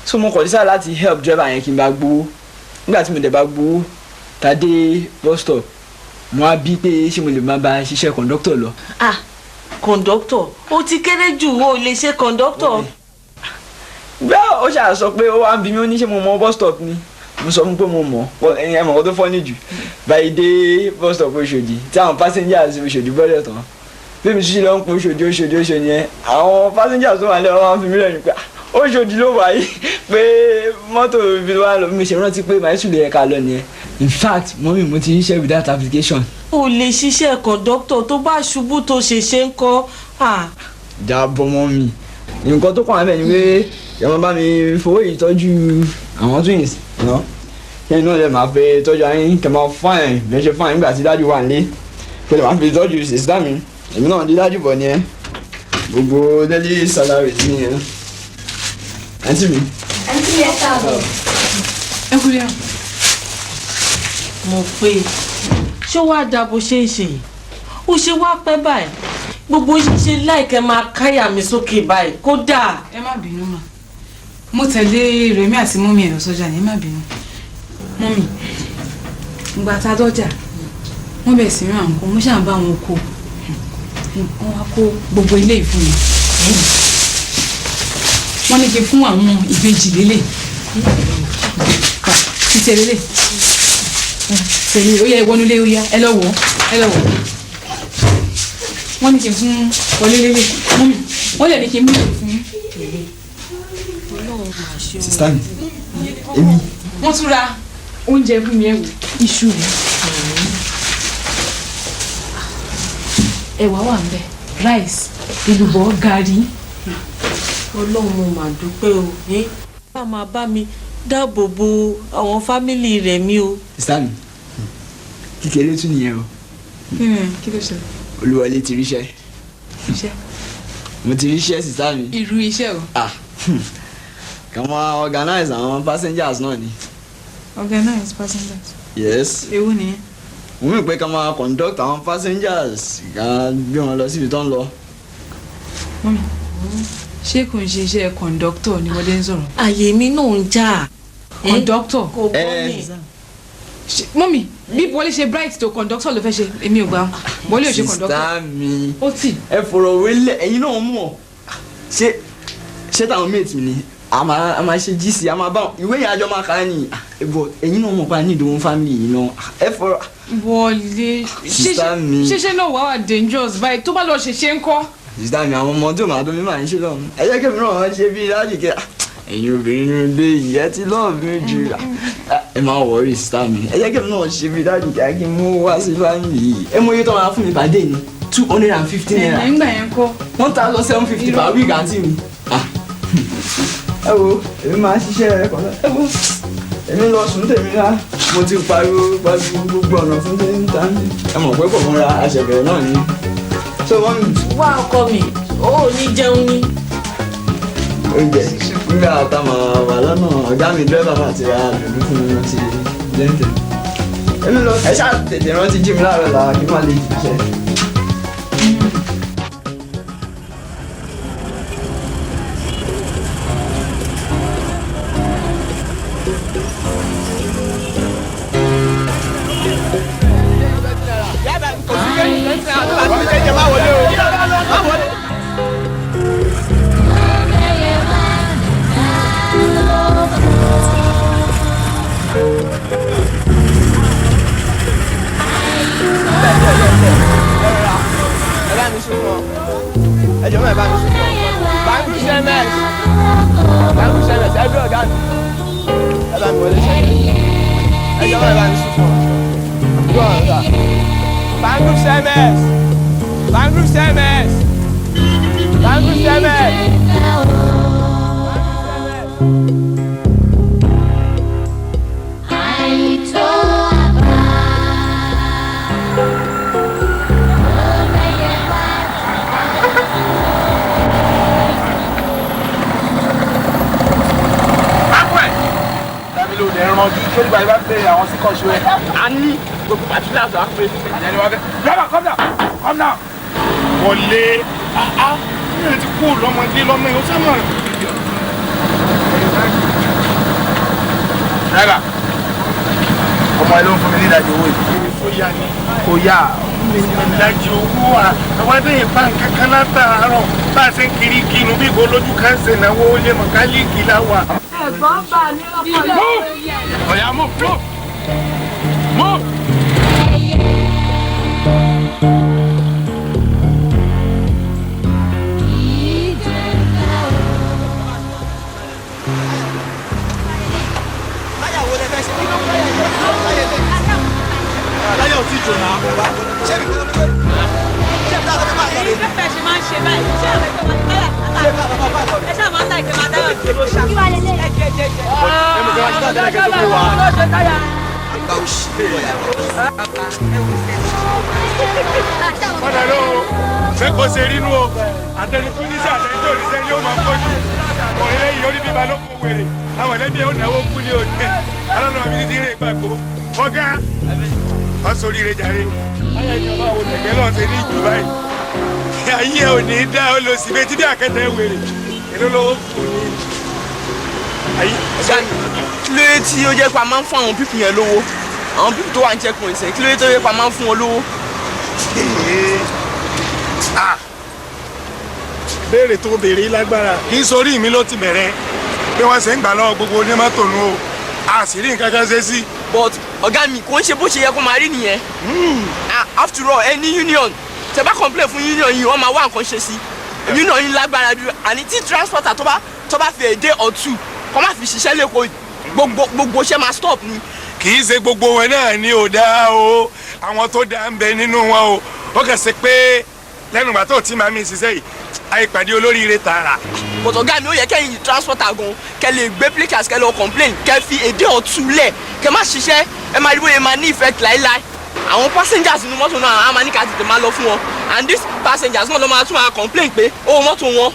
so mo kọ̀ dísà láti help dírẹ́bà yẹn kí n bá gbowó nígbà tí mo dẹ̀ bá gbowó tá dé bus stop mo á bí pé ṣé mo lè máa bá ṣiṣẹ́ kọ̀ǹdọ́kítọ̀ lọ. kọ̀ǹdọ́kítọ̀ ó ti kéré jù ó lè ṣe kọ̀ǹdọ́kítọ̀. bẹ́ẹ̀ ó ṣáà sọ pé ó wá ń bí mi ó ní ṣé mo mọ bus stop ni mo sọ fún pé mo mọ̀ ẹ mọ̀ kó tó fọ́ níjù báyìí dé bus stop Oṣòdì tí àwọn passengers Oṣòdì bọ́lẹ̀ tán bí mi ṣíṣe lọ ń pọn Oṣòdì yẹn àwọn passengers tó wà lẹ́wọ̀n máa ń fi mí lẹ́nu pé Oṣòdì ló wà yìí pé mọ́tò ibi wa lọ mi ṣe rántí pé màá sùn lè ẹ̀ka lọ nìyẹn in fact mọ́mí mo ti ríṣẹ́ without application. o lè ṣiṣẹ́ kọ̀ǹdọ́kítọ̀ tó bá ṣubú tó ṣe ń kọ́. jábọ́ mọ́mí nǹkan tó kàn án bẹ́ẹ̀ ni pé ìyàwó bá mi fowó yìí tọ́jú àwọn twins kẹ́yìn náà lè máa fi tọ́jú ayé kẹ́ máa fáìn bẹ́ẹ̀ ṣe fáìn nígbà tí dájú wà nílé kẹ́ lè máa fi tọ́jú sísá mi èmi náà di dájú bọ̀ nìyẹn gbogbo daily salary mi yẹn àǹtí mi. àǹtí mi ẹ káàbọ̀. ẹ kú lẹ́yìn. mo pé ṣé wàá da bó ṣe ń ṣe yìí ó ṣe wá pẹ́ báyìí gbogbo ṣíṣe láìkẹ́ máa káyà mi sókè báyìí kódà. ẹ má bínú mà mo tẹ̀lé Rẹ̀mí àti mọ́mí ẹ̀ lọ sọ́jà ní ẹ má bínú mọ́mí ìgbà tá a dọ́jà wọ́n bẹ̀rẹ̀ sí ràn kó mo ṣáà ń bá wọn kó wọ́n wá kó gbogbo ilé ìfún mi wọ́n ní kí n fún àwọn ìbejì lélẹ̀ títẹ̀ lélẹ̀ tẹ̀lé ó yẹ ìwọ́nulé ó yá ẹ lọ́wọ́ wọ́n ní kí n fún wọlé lélẹ̀ mọ́mí wọ́n lè ní kí n mú ìlú fún yín. sista mi èmi. wọ́n tún ra oúnjẹ fún mi ẹ̀wò iṣu rẹ̀ ẹ̀wà wà ń bẹ̀ rice èlùbọ́ gàrí. ọlọ́run mo mà dúpẹ́ o bá máa bá mi dáàbò bo àwọn fámìlì rẹ̀ mi o. sista mi kékeré tún nìyẹn o. kí ló ṣẹlẹ̀. Olúwọlé ti ríṣẹ́. iṣẹ́. mo ti ríṣẹ́ sista mi. irú iṣẹ́ o. kàn máa organize àwọn passengers náà ni. organize passengers. yes. ewu nìyẹn. mo mọ̀ pé kàn máa conduct àwọn passengers kàn gbé wọn lọ síbi tó ń lọ. mọ́mí ṣé kò ń ṣe iṣẹ́ kọ̀ǹdọ́tọ̀ ni wọ́n dé ń sọ̀rọ̀. àyè mi náà ń jà. kọ̀ǹdọ́tọ̀. kò bọ́ mi. mọ́mí bí Wọlé ṣe bright tó kọ̀ǹdọ́tọ̀ ló fẹ́ ṣe èmi ò gbà Wọlé ò ṣe kọ̀ǹdọ́tọ̀. sista mi ó tì. ẹ fọ̀rọ̀ wélé ẹ̀yin náà mọ̀ ṣé táwọn mate mi ni a máa ṣe gc a máa bá ìwé yẹn àjọ máa kà á ní ẹ̀bọ̀ ẹ̀yin náà mọ̀ pa ní ìdòwò family yìí náà ẹ fọ̀rọ̀. Wọlé ṣẹṣẹ náà wà dangerous báyìí tó bá lọ ṣẹṣẹ ń kọ́. sista mi àwọn ọmọ tó máa tó mi máa ń ṣe lọ́run ẹ jẹ́ kẹ́mi náà ṣe bí láti kẹ́ ẹ̀yin obìnrin ló dé ìyẹ́ tí lọ́ọ̀ mi jù ẹ máa wọrí sista mi ẹ jẹ́ kẹ́mi náà ṣe bí láti kẹ́ kí n mú wá sí family yìí ẹ mọ iye tó máa fún mi pàdé ni 250 naira. ẹ̀ ń gbà yẹn kọ́. wọ́n ta lọ 750 per week àǹtí mi. ẹ wo èmi máa ṣiṣẹ́ ẹ kọ́ ẹ wo èmi lọ sùn tèmi rá mo ti pariwo gbogbo ọ̀nà fún ṣe ń ta ẹ mọ̀ pé kò múra aṣẹ̀bẹ̀rẹ̀ náà ni. ṣé wọ́n mi. wá ọkọ mi ó ní jẹun ní. oúnjẹ nígbà tá a máa wà lọ́nà ọ̀gá mi dírẹ́bà máa ti ra dùdú fún mi ti jẹ́ǹtẹ̀. èmi lọ ẹ ṣáà tètè rántí jí mi láàárọ̀ là kí n má lè ṣiṣẹ́. ẹ̀ bá mi sùn fún ọ. Báńkì sẹ́mẹ̀s. Báńkì sẹ́mẹ̀s ẹ bí ọ̀gá mi. Ẹ bá mi wọlé sẹ́mẹ̀s. Ẹ jọ̀wọ́ ẹ bá mi sùn fún ọ. Gbọ́ ọ̀gá. Báńkì sẹ́mẹ̀s. Báńkì sẹ́mẹ̀s. Báńkì sẹ́mẹ̀s. Ìrànjú tó nígbà yìí bá pè àwọn sí kọ́ṣù ẹ̀. A ní gbogbo pàtílà tó á pè. Ìyẹn ni wọ́n fẹ́. Yàrá come down come down. Wọlé ní ẹ ti kú lọ́mọdé lọ́mọ ẹ̀ ó sábà. Rẹ́gà ọmọ ẹ ló ń fún mi ní ìdajì owó yìí. Ó yá ni kò yá ìdajì owó àwọn ẹgbẹ́ ìbá kankan látàárọ̀ bá a ṣe ń kiri kinu bí ìbò lójú kan ṣe náwó lé mọ̀kálíìkì láwà. Ẹ̀gbọ́n bà mí ọkọ̀ lóye. Ọ̀yá move. Láyé ò tí jò náà. Ṣé mi kò ní pé? Ṣé mi táwọn máa yọrí? Ṣé bẹ́ẹ̀ ṣe máa ń ṣe báyìí? Ṣé àwọn ẹgbẹ́ máa ń báyà? Ẹ ṣáà máa ń láì kí máa dáyọ̀ sí ló ṣá. Kí wàá lè lé? Ẹ jẹ. Ẹ mọ̀ kí wọ́n ti dáadáa kẹ́kẹ́ tó wà. Àgbà òṣì lè wọ̀ yàtọ̀. Ọ̀nà ló ṣe kò ṣe rí nú o. Àtẹnukú ní sáà lẹ́yìn tó ní sẹ́yìn yóò máa kọjú. Ọ̀rẹ́ lẹ́yìn orí bíbá ló kó wèrè. Àwọn ẹlẹ́bí ẹ̀ ó náwó kú ní òní. Alọ́nà mi ti rí ìgbàgbọ́. Ọ̀gá wọ́n sórí rẹ̀ jàre. Ayé ìjọba wo tẹ̀gẹ́ náà ṣe ní ìjọba yìí. Ayé ò ní dá ó lọ sí betí bí àkẹ́tẹ̀ wèrè. Èló lówó kù ní. Ayé kí ló dé tí ó jẹ́ pé a máa ń fún àwọn pípù yẹn lówó àwọn pípù tó wà ní checkpoint sẹ́yìn kí ló dé tó jẹ́ pé a máa ń fún wọn lówó. béèrè tó béèrè lágbára kì í sórí mi ló ti bẹ̀rẹ̀ bí wọ́n ṣe ń gbà lọ́wọ́ gbogbo onímọ́tò nù o a sì rí nǹkan kan ṣe sí. but ọ̀gá mi kò ń ṣe bó ṣe yẹ kó máa rí nìyẹn after all ẹni union tẹ́ bá complain fún union yìí wọ́n máa wá nǹkan ṣe sí union yìí lágbára ju àní tí transporter tó bá fi a day or two kọ́ máa fi ṣiṣẹ́ lẹ́kọ̀ọ́ gbogbo ṣe máa stop ni. kì í ṣe gbogbo wọn náà ni ò dáa o àwọn tó dáa ń bẹ nínú wọn o ó kàn ṣe pé lẹ́nu ìgbà tó ti máa mi ṣiṣẹ́ yìí àìpàdé olóríire tààrà. but ọ̀gá mi ó yẹ kẹ́yìn transporter gan kẹ́ lè gbé plikas kẹ́ lọ complain kẹ́ fi a day or two lẹ̀ kẹ́ má ṣiṣẹ́ ẹ máa rí bóyá máa ní effect láíláí àwọn passengers inú mọ́tò náà á máa ní ká tètè máa lọ fún wọn and these passengers náà ló máa tún máa complain pé owó mọ́tò wọn.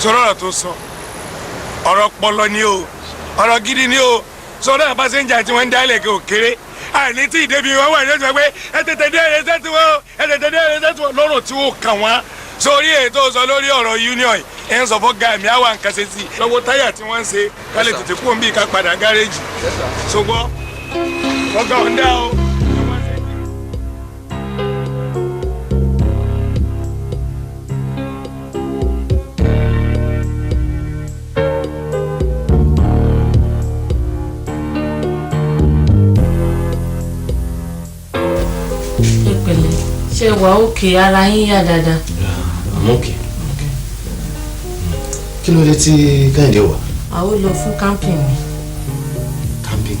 sọ̀rọ̀ ọ̀rọ̀ tó sọ ọ̀rọ̀ pọlọ ni o ọ̀rọ̀ gidi ni o sọ̀rọ̀ pásẹ́njà tí wọ́n ń dálẹ̀ kí o kéré àní tí ìdẹ́bi wọn wà ní ọjọ́ pé ẹ tètè dé ẹsẹ̀ tí wọ́n ẹ tètè dé ẹsẹ̀ tí wọ́n lọ́rọ̀ tí ó kàn wọ́n sórí ètò sọ lórí ọ̀rọ̀ union ẹ̀ ń sọ fún gàmí àwọn nǹkan ṣe sí i lọ́wọ́ táyà tí wọ́n ń ṣe ká lè tètè kú òǹbí ká padà gáréèjì ṣùgbọ́n ọgá ọ̀ndá o. ṣe wà òkè ara yín yá dáadáa. àmọ́ òkè kí ló dé tí Kẹ́hìndé wà. àwọn lọ fún camping ni. camping.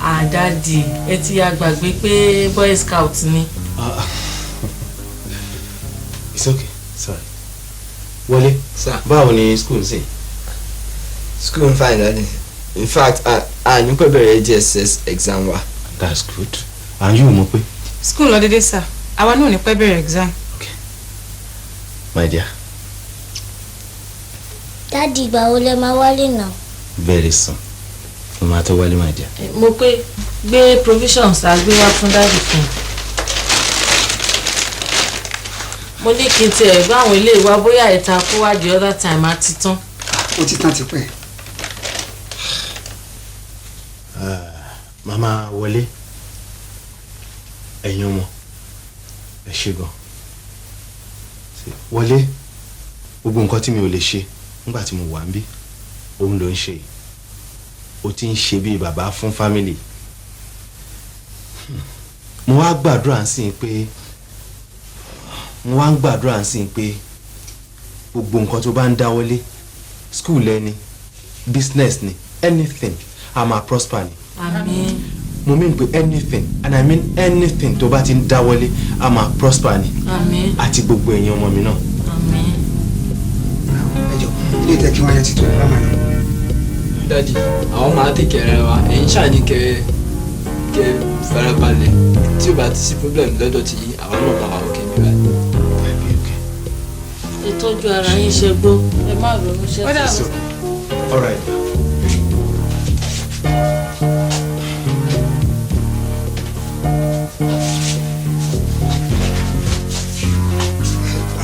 àdáàdì ẹ ti ya gbàgbé pé boy scout ni. it's okay sorry. wọlé báwo ni school ṣe. school fine daddy in fact a ní pẹ́ bẹ̀rẹ̀ JSS exam wa. that's good and you mọ̀ pé. school lọ dédé sir àwa náà ní pẹ́ bẹ̀rẹ̀ exam. okay my dear. Daddy, ìgbà wo lẹ máa wálé náà? very soon mo máa tó wálé my dear. mo pé gbé provisions àgbé wá fún dáàdì fún un. mo ní kí n tiẹ̀ gbá àwọn ilé ìwà bóyá ìta kó wá the other time á ti tán. ó ti tán tipẹ́. màmá wọlé ẹ̀yin ọmọ ẹ ṣe gan wọlé gbogbo nǹkan tí mi ò lè ṣe nígbà tí mo wà ń bí òun ló ń ṣe ó ti ń ṣe bíi bàbá fún fámìlì mo wá gbàdúrà sí i pé gbogbo nǹkan tó bá ń dáwọ́lé school ẹni business ni anything a máa prosper ni. àmín. mo mean pé anything and I mean anything tó bá ti ń dáwọ́lé a máa prosper ni. àmín. àti gbogbo ẹ̀yin ọmọ mi náà. àmín. ẹjọ ilé ìtẹ́kí wáyé ti tó ẹ̀ lámà náà. Daddy, àwọn máa tẹ̀kẹ̀ rẹ wa ẹ̀yin ṣáà ní kẹ́ farabalẹ̀ tí o bá ti sí problem lọ́dọ̀ tí àwọn náà máa wà òkè mi báyìí. ìtọ́jú ara yín ṣe gbó ẹ má ronú ṣe tó. All right.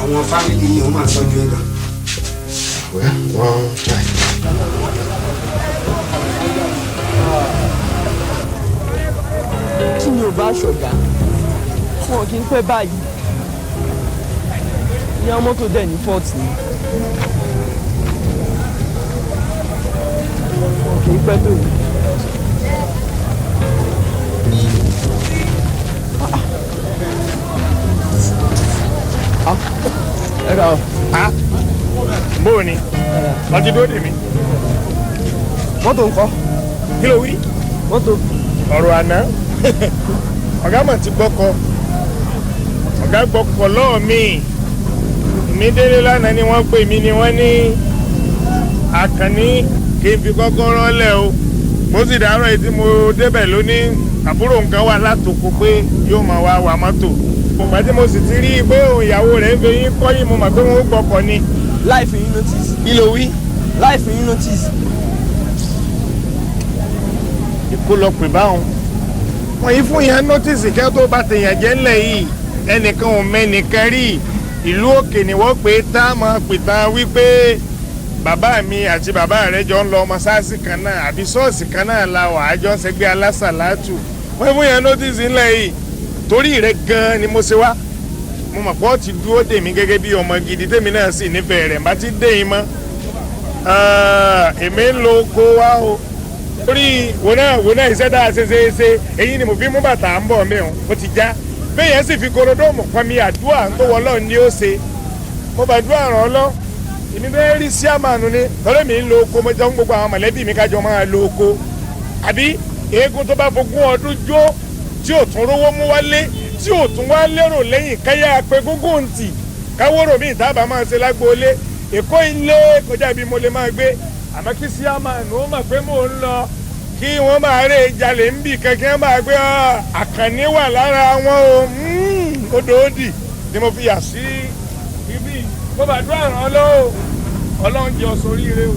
àwọn fámìlì yìí wọ́n máa tọ́jú ẹ̀ gan. wọ́n try. Kí ni ò bá ṣọ̀gá? Wọn kì í pẹ́ báyìí. Ìyá mọ́tò dẹ̀ ní fọ́ọ̀tì ni. Wọn kì í pẹ́ tó yìí. Ẹ kà ó. bó ni ọtí dúró dè mí. Mọ́tò ńkọ́? Kí ló wí? Mọ́tò. Ọ̀rọ̀ àná ọ̀gá mọ̀ ti gbọ́kọ ọ̀gá gbọ́kọ lọ́ọ̀ mi èmi délé lánàá ni wọ́n pè mí ni wọ́n ní Àkànní kí n fi kọ́kọ́rọ́ lẹ̀ o mo sì dárò èyí tí mo débẹ̀ lónìí àbúrò nǹkan wà látòkò pé yóò máa wá wa mọ́tò ìgbà tí mo sì ti rí i pé òun ìyàwó rẹ̀ ń fi yín kọ́ yìí mo mọ̀ pé wọ́n gbọ́kọ ni. Láìfì yín notice. Kí ló wí? Láìfì yín notice. Ìkó lọ pè báwọn wọ́n yìí fún yẹn nọ́tìsì kẹ́ tó bá tèèyàn jẹ́ ńlẹ̀ yìí ẹnìkan ò mẹ́nìkan rí ìlú òkè ni wọ́n pè tá a máa pè tán wípé bàbá mi àti bàbá rẹ̀ jọ ń lọ mọ́sáàsì kan náà àbí ṣọ́ọ̀ṣì kan náà la wà á jọ ń ṣẹgbẹ́ alásàlátù wọ́n yìí fún yẹn nọ́tìsì ńlẹ̀ yìí torí rẹ̀ gan-an ni mo ṣe wá mo mọ̀ pé ó ti dúró dè mí gẹ́gẹ́ bí ọmọ gidi tèmi náà sì nífẹ̀ẹ́ rẹ̀ bá ti dé yín mọ́ èmi ń lo oko wá o torí wòná iṣẹ́ dáa ṣe èyí ni mo fi mú bàtà ń bọ̀ mẹ́rin ó ti já bẹ́ẹ̀ yẹn sì fi korodóòmù pọn mi àdúrà tó wọlọ́ ni ó ṣe mo bàdúrà ràn ọ́ lọ èmi bẹ́ẹ̀ rí síàmánu ni tọ́lẹ̀ mi ń lo oko mo jọ ń gbogbo àwọn mọ̀lẹ́bí mi kájọ máa lo oko àbí eégún tó bá fogún ọdún jó tí ò tún rówó mú wálé tí ò tún wá lérò lẹ́yìn káyà pé gógó ń tì káwóró mi ìtaàbà máa ṣe lágbóolé èkó ilé kọjá bí mo lè máa gbé àmọ́ kí síàmánu ó mọ̀ pé mò ń lọ kí wọ́n máa rè jalè ń bì kankan máa gbé Àkànní wà lára wọn o odò òdì ni mo fi yà sí ibi mo bàdúrà ràn ọ́ lọ́wọ́ Ọlọ́run jẹ́ ọ̀sán oríire o.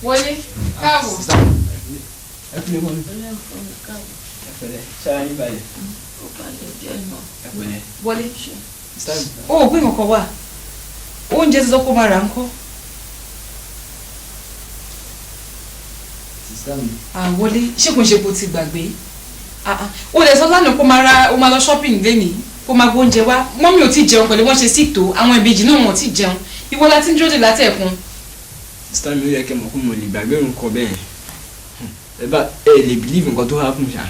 Wọlé káàbọ̀. Ẹ fi lè mọ mi. Ẹ pẹ̀lẹ́ ṣáà yín balẹ̀. ó balẹ̀ díẹ̀ náà. Ẹ pẹ̀lẹ́. Wọlé o ò gbé nǹkan wá oúnjẹ ti sọ kó máa rà ń kọ́. Wọlé ṣé kò ń ṣe kó ti gbàgbé o lè sọ lánàá kó máa lọ shopping lẹ́nìí kó máa gbóúnjẹ wá mọ́mí ò tí jẹun pẹ̀lú wọ́n ṣe sí tó àwọn ìbejì náà wọ́n ti jẹun ìwọ la ti ń dúró dè látẹ̀kùn. Sista mi ó yẹ kẹ́ mọ̀ kó mo lè gbàgbé nǹkan bẹ́ẹ̀ ẹ lè believe nǹkan tó happen ṣá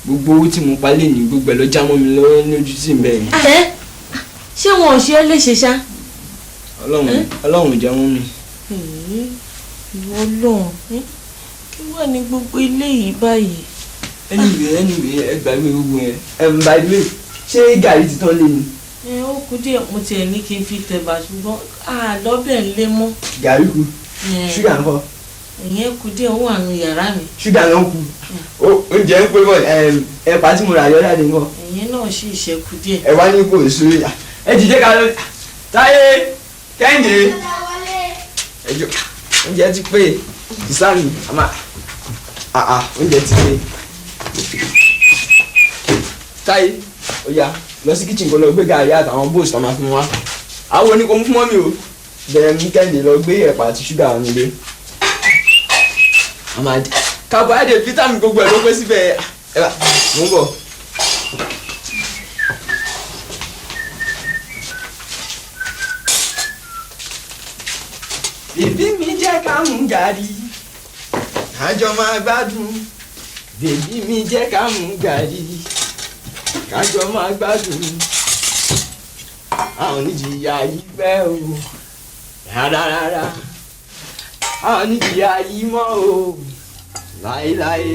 gbogbo owó tí mo pa lè ní gbogbo ẹ lọ já mọ́ mi lọ́wọ́ lójú sí bẹ́ẹ̀ ni. ṣé wọn ò ṣe é léṣe ṣá. Ọlọ́run jẹ́ wọ́n mi. ìwọ lọ́hùn kí wà ní gbogbo ilé yìí báyìí. anyway ẹ gbàgbé gbogbo yẹn by the way ṣé gàrí ti tán lé ni. ó kú díẹ̀ mo tiẹ̀ ní kí n fi tẹ̀bà ṣùgbọ́n àlọ́bẹ̀ ń lé mọ́. gàrí kù ṣúgà ńkọ́. ìyẹn kú díẹ̀ ó wà nù yàrá mi. ṣúgà náà kù oúnjẹ ń pé bọ̀ ẹ̀pà tí mo rà yọ́dá ni ńkọ́. ìyẹn náà sì ṣẹ́kù díẹ̀. ẹ wá ní kò sórí ẹ jìjẹ́ ká lọ Táyé Kẹ́hìndé ẹjọ́ oúnjẹ ti pé ìsáàmì àmà oúnjẹ ti pé Táyé ó yá lọ sí kitchen kó lọ gbé gàrí àtàwọn bóòsì tó máa fún wa àwọn oníkó mú fún mọ́mí o bẹ̀rẹ̀ mú Kẹ́hìndé lọ gbé ẹ̀pà àti ṣúgà wọn nílé carbohydrate vitamin gbogbo ẹ̀ ló pé síbẹ̀ ẹ̀ mú bọ̀ bèbí mi jẹ́ ká mú gàrí kájọ máa gbádùn bèbí mi jẹ́ ká mú gàrí kájọ máa gbádùn àwọn oníjìyà yìí pẹ́ o rárá àwọn oníjìyà yìí mọ́ o láéláé.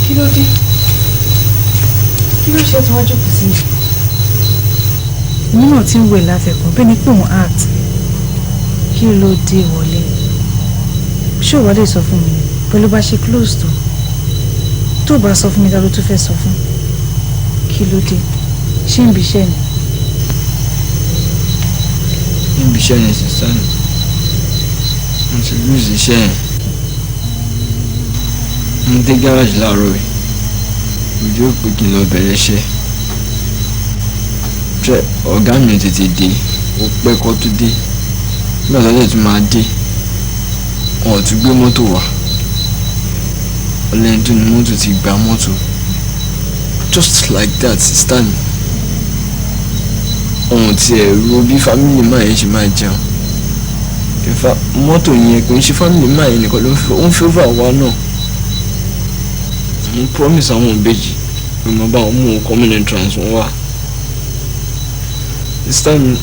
kí ló dé kí ló ṣe tí wọ́n jókòó sí yìí. èmi náà ti ń wẹ̀ látẹ̀kùn bẹ́ẹ̀ ni pé òun act kí ló dé wọlé ṣé òwò lè sọ fún mi pẹ̀lú bá ṣe close tó bá sọ fún mi ta ló tún fẹ́ sọ fún kí ló dé ṣé ń bí iṣẹ́ ni. níbi iṣẹ́ yẹn sísá ni mo ti lose iṣẹ́ yẹn mo dé gáràjì láàárọ̀ rẹ̀ ojú ò pé kí n lọ bẹ̀rẹ̀ iṣẹ́ ọ̀gá mi tètè dé ó pẹ́ kó tó dé nígbà tó dẹ̀ tún máa dé wọn ò tún gbé mọ́tò wá ọlẹ́ni tó ní mọ́tò ti gba mọ́tò just like that sísá mi ohun tí ẹ ro bí fámìlì máa yẹn ṣe máa jẹun ìfà mọ́tò yẹn kò ń ṣe fámìlì máa yẹn nìkan ló ń fi over wa náà mo promise àwọn ìbejì pé mo bá wọn mú common entrance wọn wá this time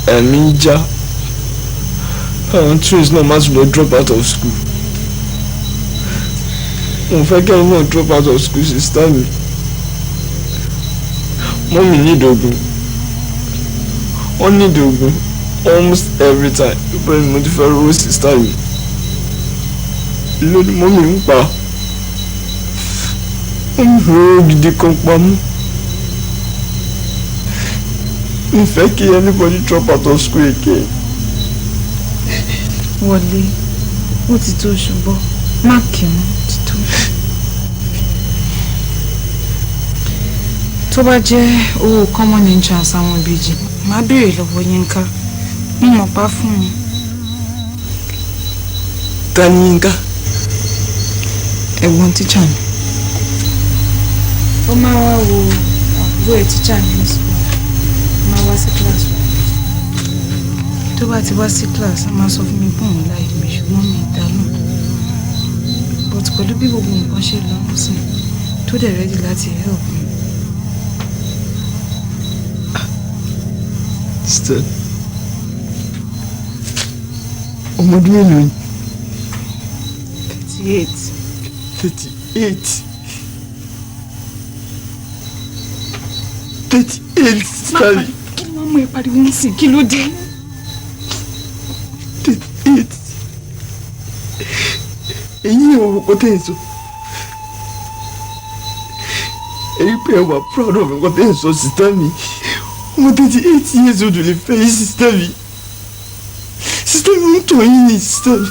ẹ̀mí ń já àwọn twins náà má tún lọ drop out of school mo fẹ́ kí ẹ̀yin náà drop out of school sister mi mọ́mí ní ìdògùn wọ́n ní ìdògùn almost every time bẹ́ẹ̀ ni mo ti fẹ́ rówó sister mi lónìí mọ́mí ń pa owó gidi kan pamọ́ n fẹ́ kí anybody drop out of school again. wọlé ó ti tó ṣùgbọ́n má kírun ti tó. tó bá jẹ́ owó common entrance àwọn ìbejì má béèrè lọ́wọ́ Yínká mo mọ̀ pa fún mi. ta ni Yínká. ẹ̀gbọ́n tíṣà ni. ó máa wá wo àbúrò ẹ̀ tíṣà ní school máa wá sí class tó bá ti wá sí class a máa sọ fún mi pé òun láì mi ṣùgbọ́n mi dá lóhùn but pẹ̀lú bí gbogbo nǹkan ṣe lọ ń sìn tó dẹ̀ ready láti help mi. sister ọmọdún mélòó ni. 38. 38 sister. kí ló máa mú ẹ pariwo ń sìn kí ló dé. 38 èyí ò wò kó tẹ̀ ẹ́ sọ èyí pé ẹ wà proud of nǹkan tẹ̀ ẹ́ sọ sister mi ọmọ 38 years old lè fẹ́ yín sister mi ń tọ̀ yín ní sister mi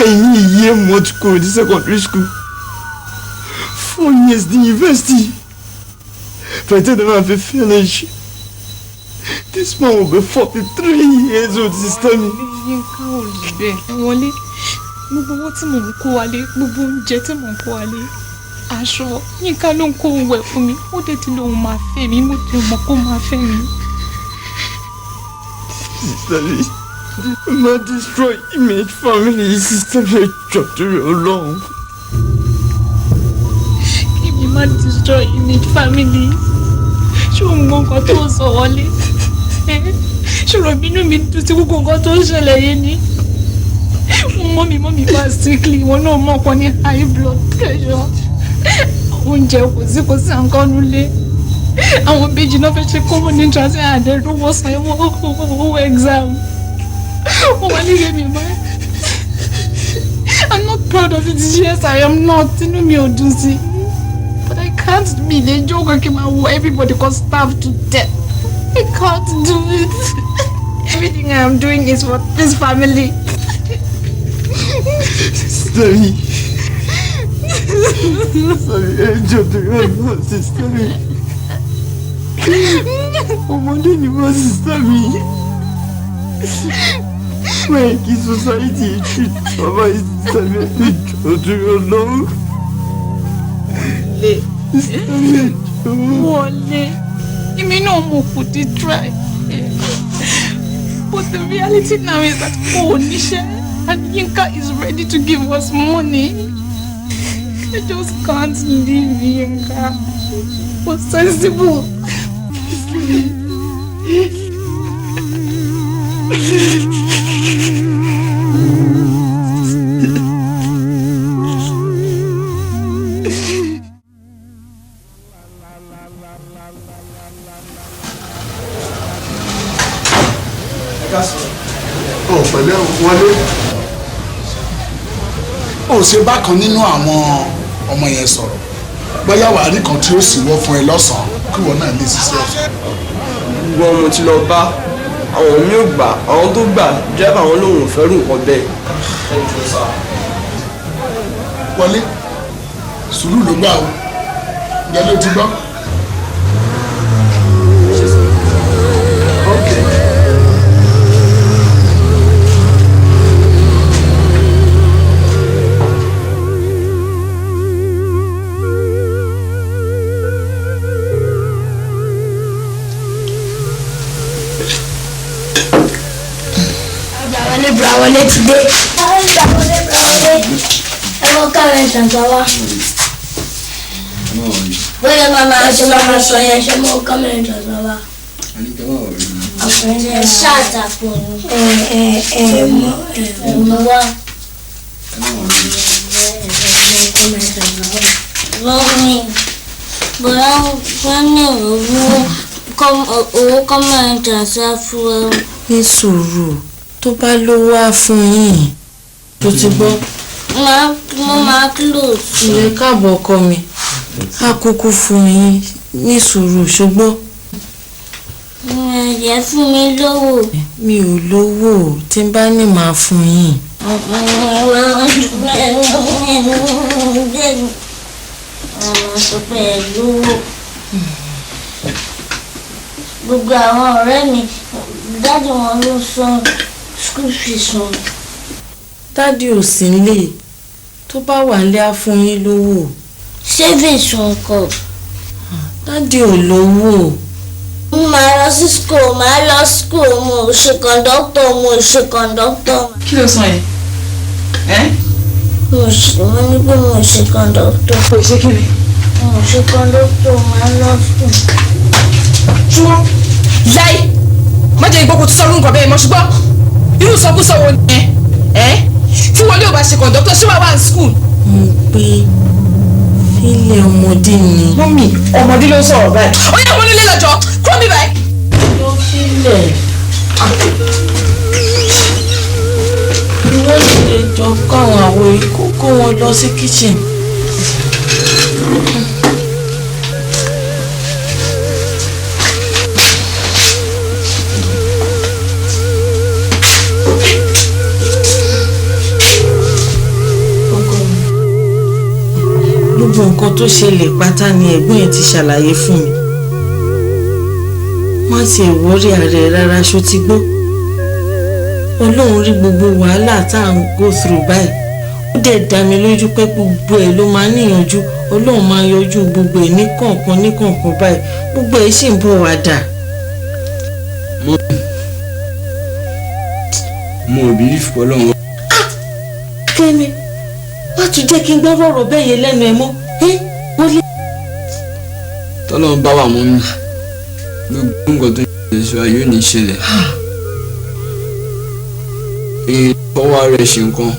ẹ̀yin ìyí ẹ̀ mọ́ ti kúrò ní secondary school 4 years ní university pẹ̀tẹ́ ní máa fi finish this man will be 43 years old sister mi. Yínká ò rí bẹ́ẹ̀ ẹ wọlé gbogbo owó tí mò ń kó wálé gbogbo oúnjẹ tí mò ń kó wálé aṣọ Yínká ló ń kó ohun wẹ̀ fún mi ó dé tí lòun máa fẹ́ mi mo dé mọ̀ kó máa fẹ́ mi. sister mi ma destroy image family sister mi jọ torí Ọlọ́run. èmi má destroy image family ṣé òun mọ nǹkan tó sọ wọlé ṣòro bínú mi dùn sí gbogbo nǹkan tó ń ṣẹlẹ̀ yé ni mọ́mí bá sickly wọn náà mọ̀ pọ̀ ní high blood pressure oúnjẹ kò sí nǹkan nulẹ̀ àwọn ìbejì náà fẹ́ ṣe common entrance àdẹ́rùwọ̀ san owó exam wọ́n wá nílé mi mọ́ I'm not proud of it yes I am not inú mi ò dùn sí but I can't be the joke kí n máa wo everybody go starve to death I can't do it everything I am doing is for this family. Sorry, ẹ jọ̀ọ́ torí Ọlọ́run sister mi. ọmọdé ni wọ́n sísá mi wọ́n yẹ kí society treat bàbá sísá mi ìjọ́jú ọlọ́run. Wọlé èmi náà mo kò ti try but the reality now is that kò níṣẹ́ and Yinka is ready to give us money. I just can't leave Yinka. What's sensible? Pẹ̀lẹ́ Wọlé ó ṣe bákan nínú àwọn ọmọ yẹn sọ̀rọ̀ bóyá wàá rí kan tí ó sì wọ́ fún ẹ lọ́sàn-án kí wọ́n náà lè ṣiṣẹ́. gbogbo ọmọ tí lọ bá àwọn mi ò gbà àwọn tó gbà dírẹ́bà àwọn lòun ò fẹ́rù nǹkan bẹ́ẹ̀. Wọlé sùúrù ló gbà ó ǹjẹ́ ló ti gbọ́. Wọlé ti dé. Ẹ wọ́n káàrẹ̀ ṣàǹtà wá. Bóyá màmá ṣe máa sọ yẹn ṣe mọ́ káàrẹ̀ ṣàǹtà wá. Ẹ ṣáàtàpọ̀ mọ́ wá. Lọ́ọ̀mì bóyá wọ́n ní owó káàrẹ̀ ṣàǹtà fún ẹ. Ní sùúrù tó bá lówó á fún yín tó ti gbọ́. Mo máa close. Ilé káàbọ̀ ọkọ mi á kúkú fún yín ní sùúrù ṣùgbọ́n. Ẹ̀yẹ́ fún mi lówó. Mi ò lówó tí n bá ní màá fún yín. Gbogbo àwọn ọ̀rẹ́ mi dájú wọn ló san school fees wọn. Dádì ò sí nílé tó bá wà nílé á fún yín lówó. Savings wọn kọ. Dádì ò lówó. Mo máa lọ sí school mo ṣe conductor. Kí ló sọ yẹn? Mo ní pé mo ṣe conductor. O ṣe kí ni? Mo ṣe conductor máa lọ school. Ṣùgbọ́n láì má jẹ́ ìgbókò tó sọ́run nǹkan bẹ́ẹ̀ mọ́ ṣùgbọ́n irú ìsọkúsọ wo ni tí Wọlé ò bá ṣe kọ̀ǹdọ́tọ̀ ṣé wàá wà ní skul. Mo pé fílẹ̀ ọmọdé ni. Mọ́mì ọmọdé ló ń sọ̀rọ̀ báyìí. Ó yẹ kó nílé lọ́jọ́ kúrò mi báyìí. Ló fílẹ̀. Ìwé ìjọ káwọn àwọ̀ ìkókó wọn lọ sí kitchen. Gbogbo nǹkan tó ṣẹlẹ̀ pátá ni ẹ̀gbọ́n ẹ̀ ti ṣàlàyé fún mi. Má ti ìwọ́rí ààrẹ rárá ṣó ti gbọ́. Ọlọ́run rí gbogbo wàhálà tá à ń go through báyìí. Ó dẹ̀ dá mi lójú pé gbogbo ẹ̀ ló máa níyànjú. Ọlọ́run máa yọjú gbogbo ẹ̀ ní kọ̀ọ̀kan báyìí. Gbogbo ẹ̀ sì ń bọ̀ wá dà. Mo ò bí ìfipọ́ lọ́wọ́. Kẹ́mi wá tún jẹ́ kí n gbọ́ rọ̀rọ̀ bẹ́ẹ̀ yẹn lẹ́nu ẹ̀ mọ́. Wọlé. Tọ́lọ́run bá wà mọ́ mi gbogbo nǹkan tó ń ṣẹlẹ̀ sọ ayé ò ní ṣẹlẹ̀. Èyí fọwọ́ rẹ̀ ṣe nǹkan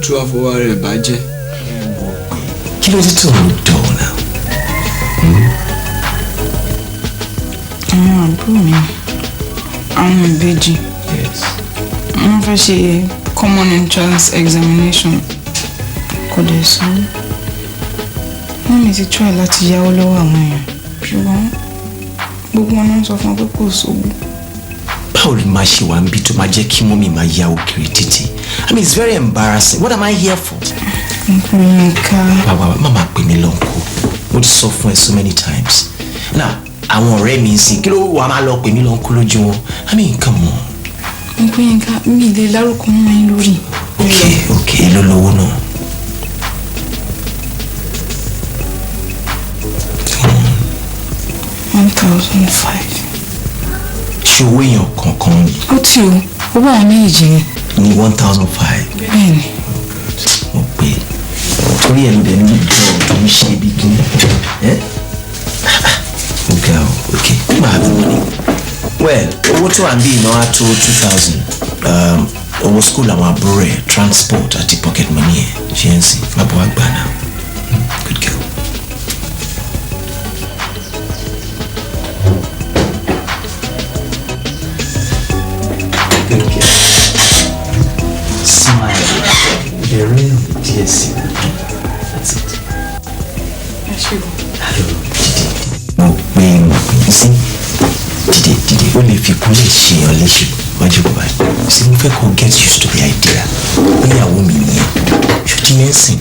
tó wá fọwọ́ rẹ̀ bàjẹ́. Kí ló dé tó ń dọ̀ náà? Àwọn àbúrò mi àwọn ìbejì wọ́n fẹ́ ṣe common entrance examination kò dé sanwó. Wọ́n mi ti try láti yáwó lọ́wọ́ àwọn èèyàn ṣùgbọ́n gbogbo wọn náà sọ fún wọn pé kò sówó. Báwo ló máa ṣe wà ń bí tó máa jẹ́ kí mọ́mí máa yáwó kiri títì? I mean, it's very embarrassing. What am I here for? Nǹkan. Bàbá má máa pè mí lọ́nkù. Mo ti sọ fún ẹ so many times. Now, àwọn ọ̀rẹ́ mi sìn kí ló wàá máa lọ pè mí lọ kú lójú wọn I mean come on. nǹkan yẹn ká mi lè lárúkọ mọ́ ẹ lórí. ok ló lówó náà. $1,500. ṣé owó èèyàn kankan ni. ó tí o owó àwọn méjì ni. ní $1,500. bẹ́ẹ̀ni. mo pè é torí ẹ̀ ló dẹ̀ ní ìjọ tó ń ṣe bí kí ẹ́ ó ga ọ ok ó máa bí money. well owó tó wà ń bí iná á tó 2,000 owó school àwọn àbúrò ẹ̀ transport àti pocket money ẹ̀ ṣe ń sìn má bọ́ wá gbà náà good girl. Good girl. Smile. Very yes. That's it. Hello, Didi. Mo pè sí. Didi, ó lè fi kún lè ṣe èèyàn léṣe wájú bàbá yìí. Sí mo fẹ́ kó get used to the idea. Ìyàwó mi nìyẹn. Ṣùtì yẹn sìn.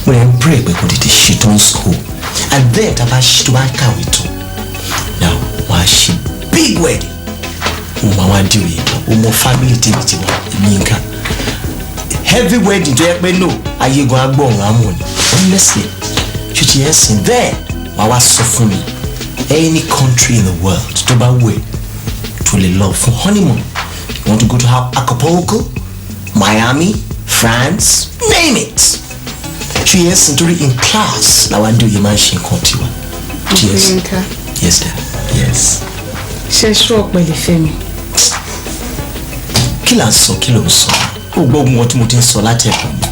Mo lè ń pray pé kò tètè ṣetán school. And then tá a bá ṣe tó bá kàwé tó. Now, wọ́n á ṣe big wedding. Mo máa wá dé òye kan. O mọ family tèmi ti wà ní nǹkan. Heavy wedding tó yẹ pé no ayé gan agbóhùn amọ̀ ni honestly ṣùtì yẹn sìn bẹ́ẹ̀ wàá wá sọ fún mi any country in the world tó bá wù ẹ́ tó lè lọ fún honeymoon you want to go to Acapulco Miami France name it ṣùtì yẹn sìn torí in class làwọn adé òye máa ń ṣe nǹkan tiwa. Yes dad yes. ṣe ṣú ọ̀pẹ lè fẹ́ mi. kí là ń sọ kí ló ń sọ ó gbọ́ ohun tí mo ti ń sọ láti ẹ̀kọ́ mi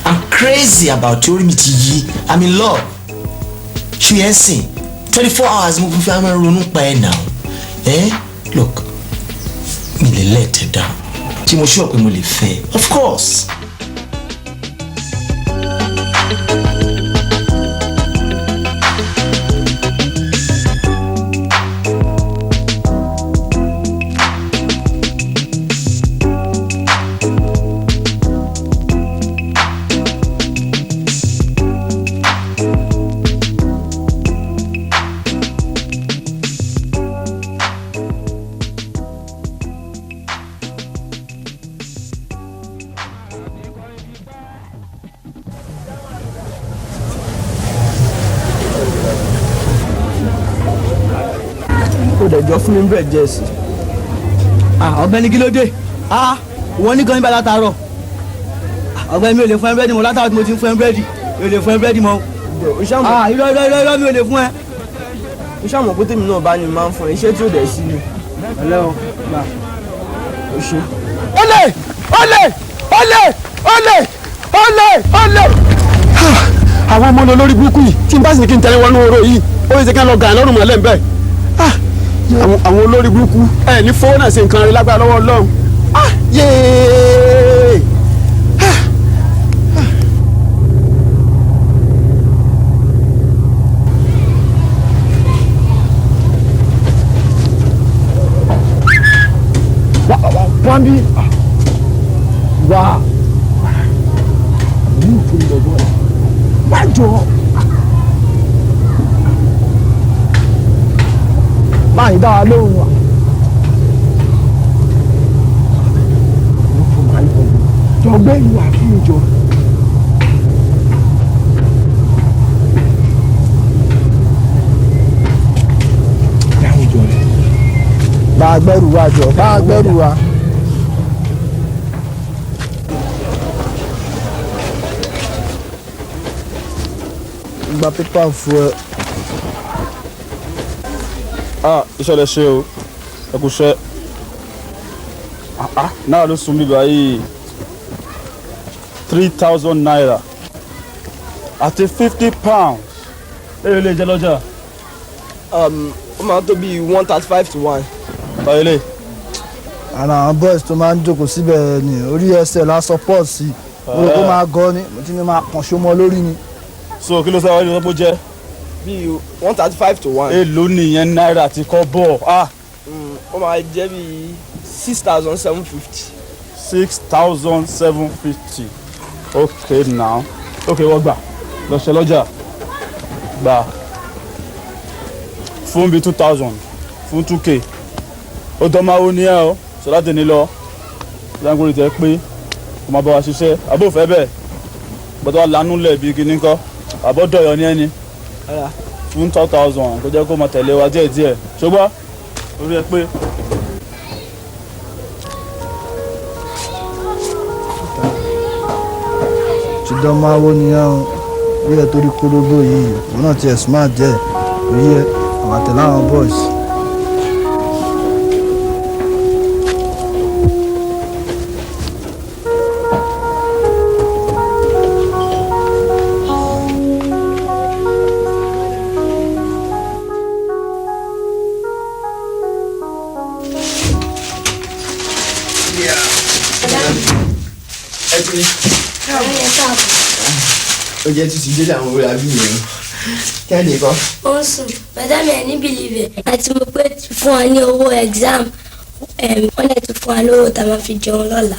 I'm crazy about orí mi ti yí I'm in love ṣù yẹn sìn 24 hours mo fi máa ronú pa ẹ̀ náà look mi lè let ẹ down tí mo ṣọ́ pé mo lè fẹ́ of course. Jọ fún mi bread jẹ sí. Ọ̀gbẹ́ni kí ló dé? Wọ́n ní gan níbà látàárọ̀. Ọ̀gbẹ́ni mi ò lè fún ẹ búrẹ́dì mọ́ látàárọ̀ tí mo ti ń fún ẹ búrẹ́dì. Mi ò lè fún ẹ búrẹ́dì mọ́. Irọ́ mi ò lè fún ẹ. Iṣẹ́ àmọ̀ pété mi náà bá ní máa ń fún ẹ iṣẹ́ tí ó dẹ̀ sí ni. Ẹlẹ́wọ̀n gbà ó ṣe. Olè! Àwọn ọmọ olórí burúkú yìí tí n bá sì ní kí n tẹ̀lé wọnú oró yìí ó yẹ kí n lọ gàn lọ́rùn mọ́lẹ̀ ń bẹ́ẹ̀. Àwọn olórí burúkú ẹ ní fowó náà ṣe nǹkan rẹ lágbára lọ́wọ́ Ọlọ́run yéé. wọ́n bí wá ní ìfúnlọ́gbọ́n wájọ. báyìí dára lóhùn wa. jọgbẹ́ ìwà fún ìjọ. bá a gbẹ́rù wa jọ bá a gbẹ́rù wa. gba pépà fún ẹ. iṣẹ́ lẹ ṣe o ẹ kú ṣẹ́ náà ló sùn bíbá yìí 3,000 naira àti 50 pounds èrè lè jẹ lọ́jà. ó máa tó bíi 135 to 1. báyìí ara àwọn boys tó máa ń jókòó síbẹ̀ ni orí ẹsẹ̀ la support sí orí kó máa gọ́ ni mo ti ní máa kàn ṣó mọ́ lórí ni. so kí ló sábà ní ọ̀pọ̀ jẹ́. bíi 135 to 1. èló nìyẹn náírà àti kọ́bọ̀. ó máa jẹ́ bíi 6,750. 6,750 okay now okay wọ́n gbà lọ́sẹ̀ lọ́jà gbà fún bíi 2000 fún 2k ó tọ́ máa wo ní ẹ o sọ láti ní lọ Dangote tẹ pé kò máa bá wa ṣiṣẹ́ abófẹ́ bẹ́ẹ̀ bọ́tọ̀ wa lánú lẹ̀ bíi kíní kọ́ àbọ̀dọ̀yọ̀ ní ẹni fún 2000 kó jẹ́ kó máa tẹ̀lé wa díẹ̀díẹ̀ ṣùgbọ́n orí ẹ pé. ṣùgbọ́n máa wo nìyẹn o bí ẹ torí kórógbó yìí òun náà tiẹ̀ smart jẹ́ òye ẹ àwọn àtẹ̀lé àwọn boys. ó jẹ́ tuntun délé àwọn orí abíyẹn o kẹ́ni kọ́. ó ń sùn bàtà mi ẹ̀ ní bìlìbẹ̀ àti mo pé fún wa ní owó exam wọ́n lè tún fún wa lówó tá a máa fi jẹun lọ́la.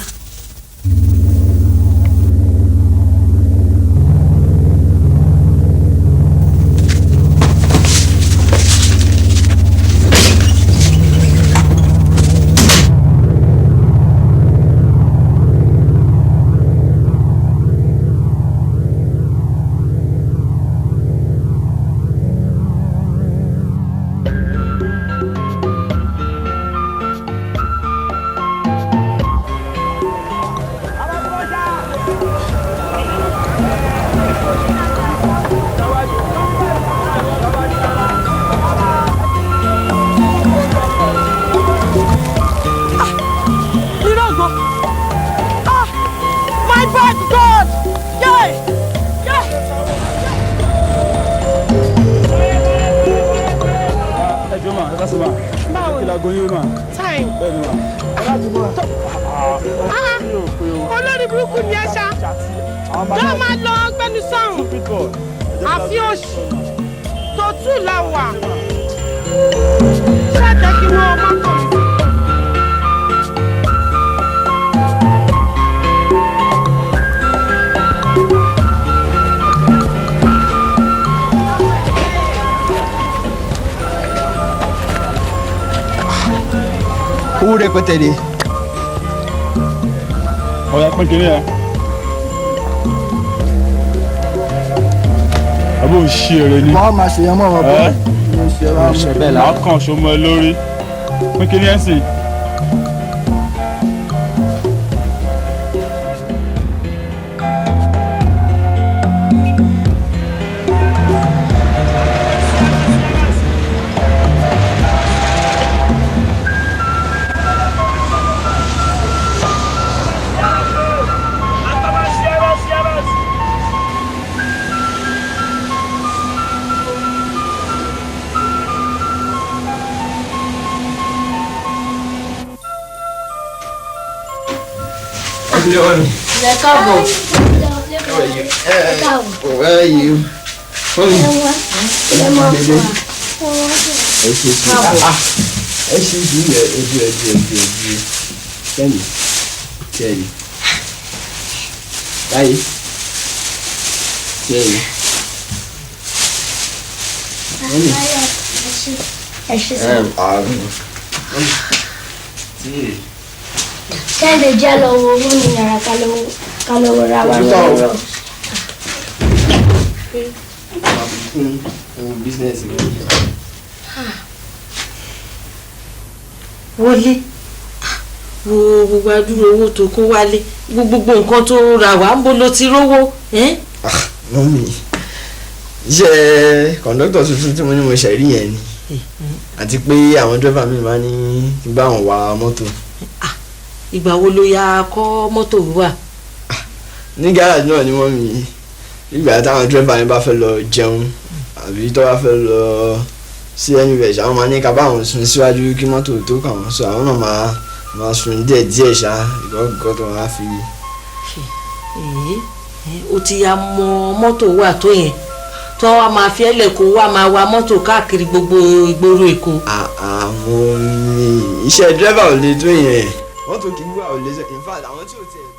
olórí burúkú ni ẹ ṣá yóò máa lọ ọgbẹni sọrùn àfi oṣù tó tù láwà ṣáàjẹ kí wọn ọmọ kọ. owó rẹpẹtẹ ni. ọ̀ya pín kínní ẹ̀ àbò òṣì èrè ni. wọ́n máa ṣe yẹn mọ́ ọ̀rọ̀ bọ́ọ̀ máa kàn ṣọmọ ẹ lórí pín kínní ẹ̀ sìn. Ilé káàbọ̀. Where are you? Mommy. Ẹ máa fọ. Ẹ ṣe sùúrù. Ẹ ṣe sùúrù ẹ̀dù. Kẹ́mi. Báyìí. Kẹ́mi. Mommy. Ẹ ṣe sùúrù. Tíì. Kẹ́hìndé jẹ́ lọ wo owó ní yàrá ká lọ wo ra wa lọ́wọ́. Business wọlé wo gbogbo adúrò owó tó kó wálé gbogbo nǹkan tó ra wá ń bó ló ti rówó. Mọ́mí iṣẹ́ kọ̀ǹdọ́tọ̀ tuntun tí mo ní mo ṣe rí yẹn ni àti pé àwọn dírẹ́fà mi máa ní kí n bá wọn wa mọ́tò. ìgbà wo ló ya kọ́ mọ́tò wíwà. ní gáràjì náà ni wọ́n mi ìgbà táwọn dírẹ́fà yẹn bá fẹ́ lọ jẹun àbí tó bá fẹ́ lọ sí anywhere ṣá àwọn máa ní ká bá àwọn sùn síwájú kí mọ́tò tó kàn wọ́n sọ àwọn náà máa sùn díẹ̀ ṣá ìgbọ́gbọ́ tó máa fi. o ti ya mọ mọ́tò wà tó yẹn tó wá máa fi ẹlẹ́ kó wá máa wa mọ́tò káàkiri gbogbo ìgboro Èkó. àwọn iṣẹ́ dírẹ́fà ò lè tó yẹn mọ́tò kì í wà ò lè ṣe in fact àwọn tí ò tiẹ̀ tó.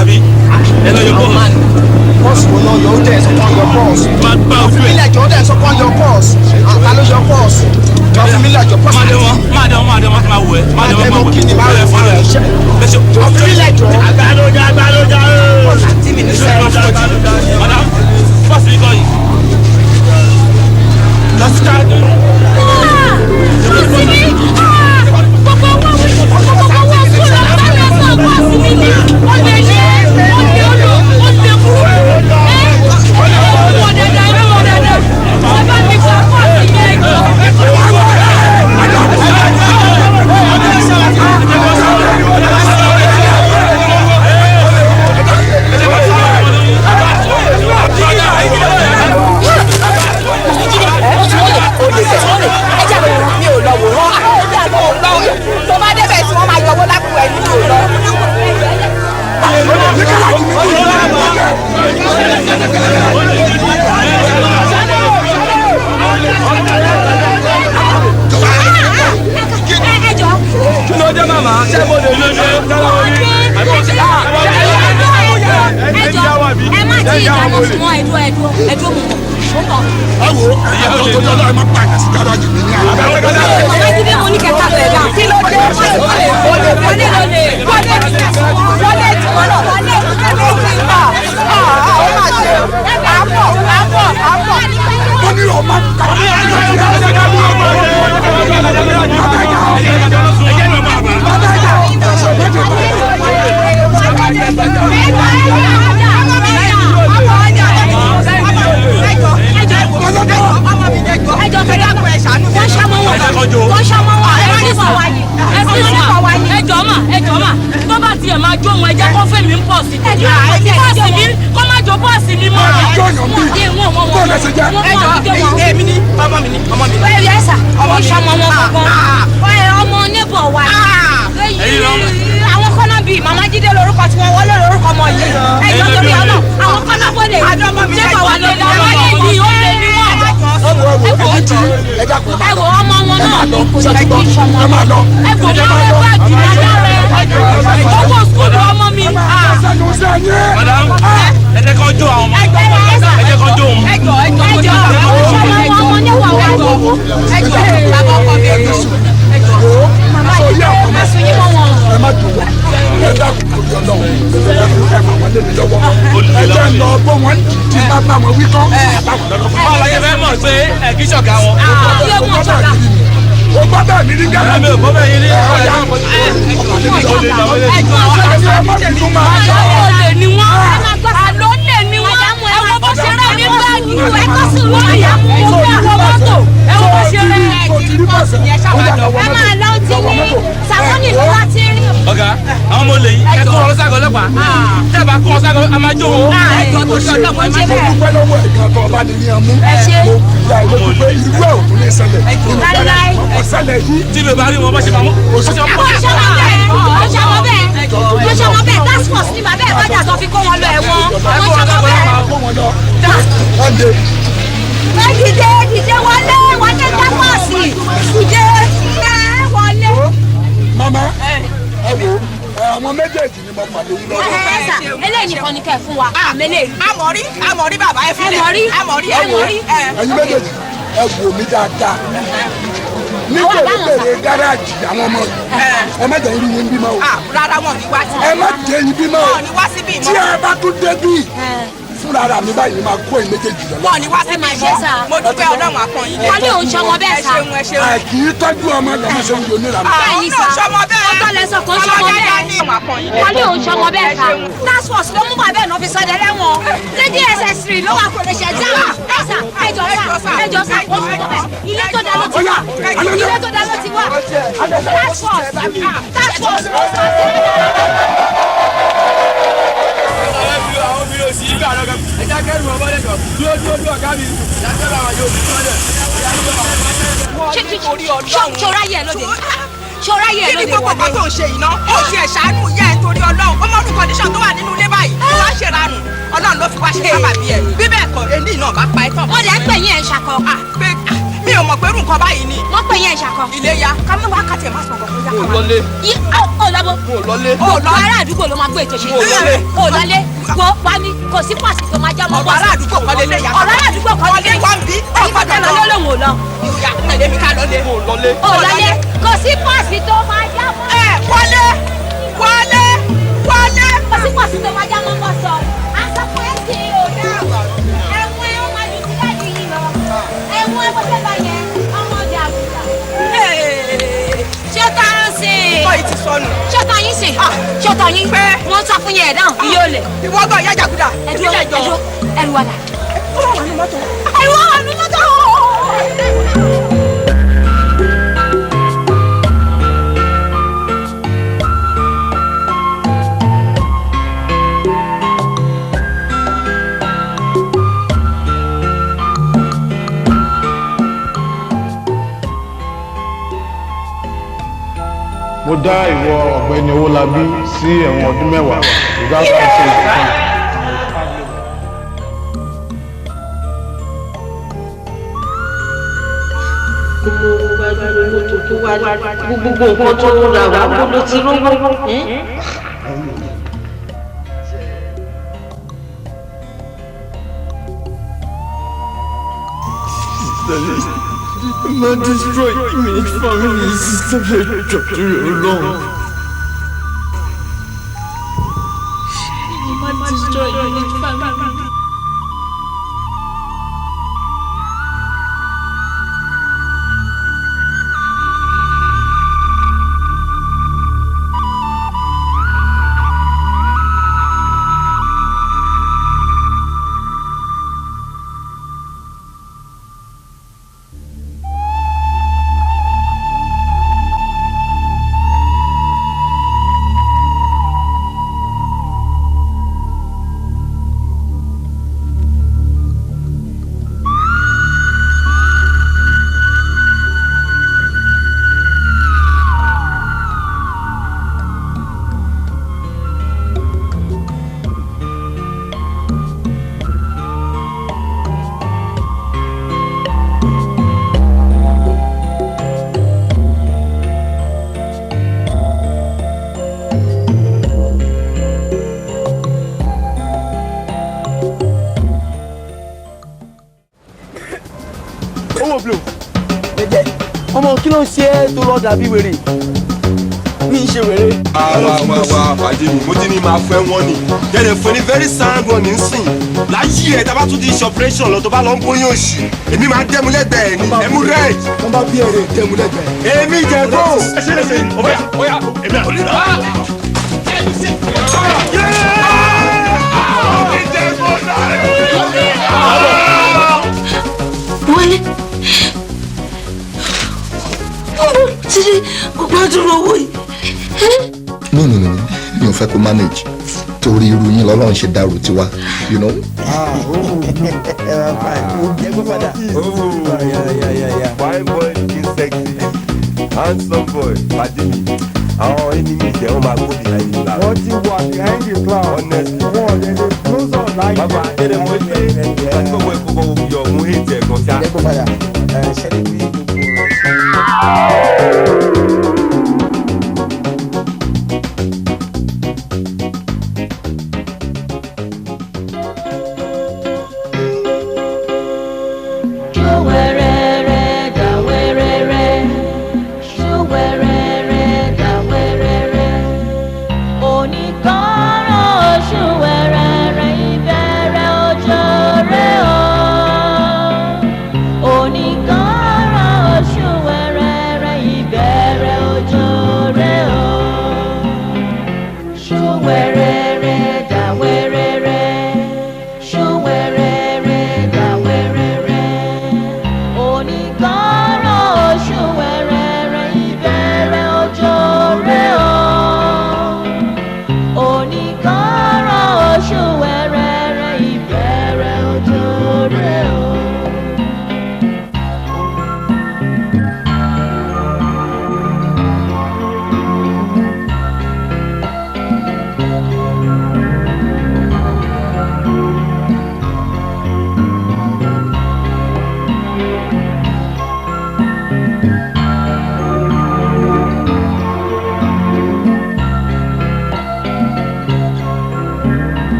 àbí ẹ lọ yọ bọ́ọ̀sì. Bọ́ọ̀sì wo náà yọ ó dẹ̀ sọ́kàn yọ bọ́ọ̀sì. máa gbá ojú ẹ̀. Ìpínlẹ̀ jọ dẹ̀ sọ́kàn yọ bọ́ọ̀sì. Ta ló yọ bọ́ọ̀sì? Jọ fún mi lẹ́jọ́ bọ́ọ̀sì. máa dé wọn máa wọ ẹ. máa dé wọn máa wọ ẹ. kí ni máa wọ fún ẹ? Jọ fún mi lẹ́jọ́. Àgbàlódé. Àti mi ní sẹ́yìn fọ́jú. Madam, bọ́ọ̀sì yìí kọ́ yìí. Tí mi bá rí wọn bá ṣe máa mú. Mama, ẹ wo àwọn méjèèjì ni mo pàdé yín lọ́wọ́. Eléyìí nìkan ni kẹ́ fún wa. Àmọ̀rí bàbá ẹ fi lẹ̀. Àmọ̀rí. Ẹ̀yin méjèèjì ẹ wò mí dáadáa. Ní bèrè gáràjì àwọn ọmọ ẹ má jẹ́ yín bímọ o. Rárá wọn ni wá síbí. Ẹ má jẹ́ yín bímọ o. Wọn ni wá síbí mọ́. Tí ẹ bá tún débí fúnra mi báyìí máa kó ẹ̀yin méjèèjì lọ. Wọn ni wá síbí mọ́. Mo dúpẹ́ Ọlọ́run àpọ̀n yín. Wọ́n ní òun ṣọmọ bẹ́ẹ̀ sá. Ẹ ṣeun. Kì í tọ́jú ọmọ lọ́mọ ṣe ń yonú ra mi. Báyìí sá. Ọjọ́ lẹ́sọ̀ kan ṣọmọ bẹ́ẹ̀. Wọ́n ní òun ṣọmọ bẹ́ẹ̀ sá. Task force ló mú bàbá ẹ̀ náà fi sọdẹ lẹ́wọ̀n. Lady SS3 ló wà kò lè ṣe ẹ̀jẹ̀ sá. Ẹjọ́ sá. Ilé tó dá ló ti wà. Ilé tó dá ló ti wà. Task force. Ṣọ́ra yẹ lóde. Ṣọ́ra yẹ lóde. Kí ni gbogbo kan tó ń ṣe iná? Ó ṣe ẹ̀ṣánú ìyá ẹ̀ torí Ọlọ́run. Ó mọ̀rún kọ́ndíṣọ̀n tó wà nínú ilé báyìí. Ó wá ṣèrànù. Ọlọ́run ló fi wá ṣe sábàbí ẹ̀. Bí bẹ́ẹ̀ kọ́, èyí náà bá pa ẹ̀ tán. Ó dẹ̀ ń pè yín ẹ̀ ń ṣakọ. Mi mi ò mọ̀ pé irú nǹkan báyìí ni. wọ́n pè yẹn ìṣàkọ. Iléyá ká mú wákàtí ẹ̀ má sọ̀rọ̀ kó yá ká mo máa. lọlé. ó lọ́bọ̀. mo lọlé. ọ̀dọ́ ará àdúgbò ló máa gbé ètò ṣe. ó lọlé wo pa mi kò sí pàṣẹ tó máa já mọ́ bọ́ọ̀sì. ọ̀rọ̀ ará àdúgbò kan lè léyà. ọ̀rọ̀ ará àdúgbò kan lè léyà. wọ́n bí ọ̀gbọ́dọ̀ lọ ló lòun ò lọ. ìyá tẹ̀lé mi ká lọlé. mo lọlé. ó lọlé kò sí pàṣẹ tó máa já mọ́. ẹ wọlé wọlé wọlé. kò sí pàṣẹ tó máa já mọ́ bọ́ọ̀sì. àsọpọ̀ ẹ̀ sì ò dáa. ẹ̀wọ̀n ẹ̀ máa dùn sí láti yìí lọ. ẹ̀wọ̀n ẹ̀ bọ́sẹ̀ bá yẹn ọmọ ọjà àbúrò. ṣé tá a ń sìn. ọ̀ ìtì sọnù. ṣé tá yín sìn. ṣé tá yín. pé wọ́n sọ fún yẹn ẹ̀ dáhùn iye olè. ìwọ́gbọ̀n ìyá jàgùdà. ẹ̀dúró ẹ̀rù wàdà. ó wà ní mọ́tò. ẹ̀rù wà ní mọ́tò. mo dá ìwọ ọ̀gbẹ́ni Owólabí sí ẹ̀wọ̀n ọdún 10 without consent kan. gbogbo nǹkan tó ń ra wá gbogbo ti rówó. Man destroy image family system ẹjọ́ torí Ọlọ́run. Man destroy image family. ọmọ kí ló ń ṣe é tó lọ dàbí wèrè bí ń ṣe wèrè. àwa pàdé mi mo ti ní máa fẹ́ wọ́n ni jẹ́rẹ̀ fún ní very sound one nísìn láyé ẹ̀ tá a bá tún ti ṣe operation lọ tó bá lọ ń bóyá òṣì èmi máa ń dẹ́mu lẹ́gbẹ̀ẹ́ ni ẹ̀mú red. wọ́n bá bí èrè dẹ́mu lẹ́gbẹ̀ẹ́. èmi jẹ́ bó. ẹ ṣe lè ṣe ọ̀yà èmi àti olùdó. wọlé títí gbogbo àdúrà owó yìí. no mi ò fẹ́ kó manage torí irú yín lọ́lọ́run ṣe dàrú tiwa you know. fine boy looking sexy handsome boy pàdé mi àwọn enemies ẹ̀ wọ́n máa gbó behind the cloud. wọ́n ti wà behind the cloud. honestly. wọ́n lè lè close on like. bàbá ẹ̀rẹ̀ mo ṣe àti gbogbo ẹ̀kọ́ yọ mo hate ẹ̀ gan ṣá. ẹ kó padà ṣẹlẹ̀ bí gbogbo rẹ̀.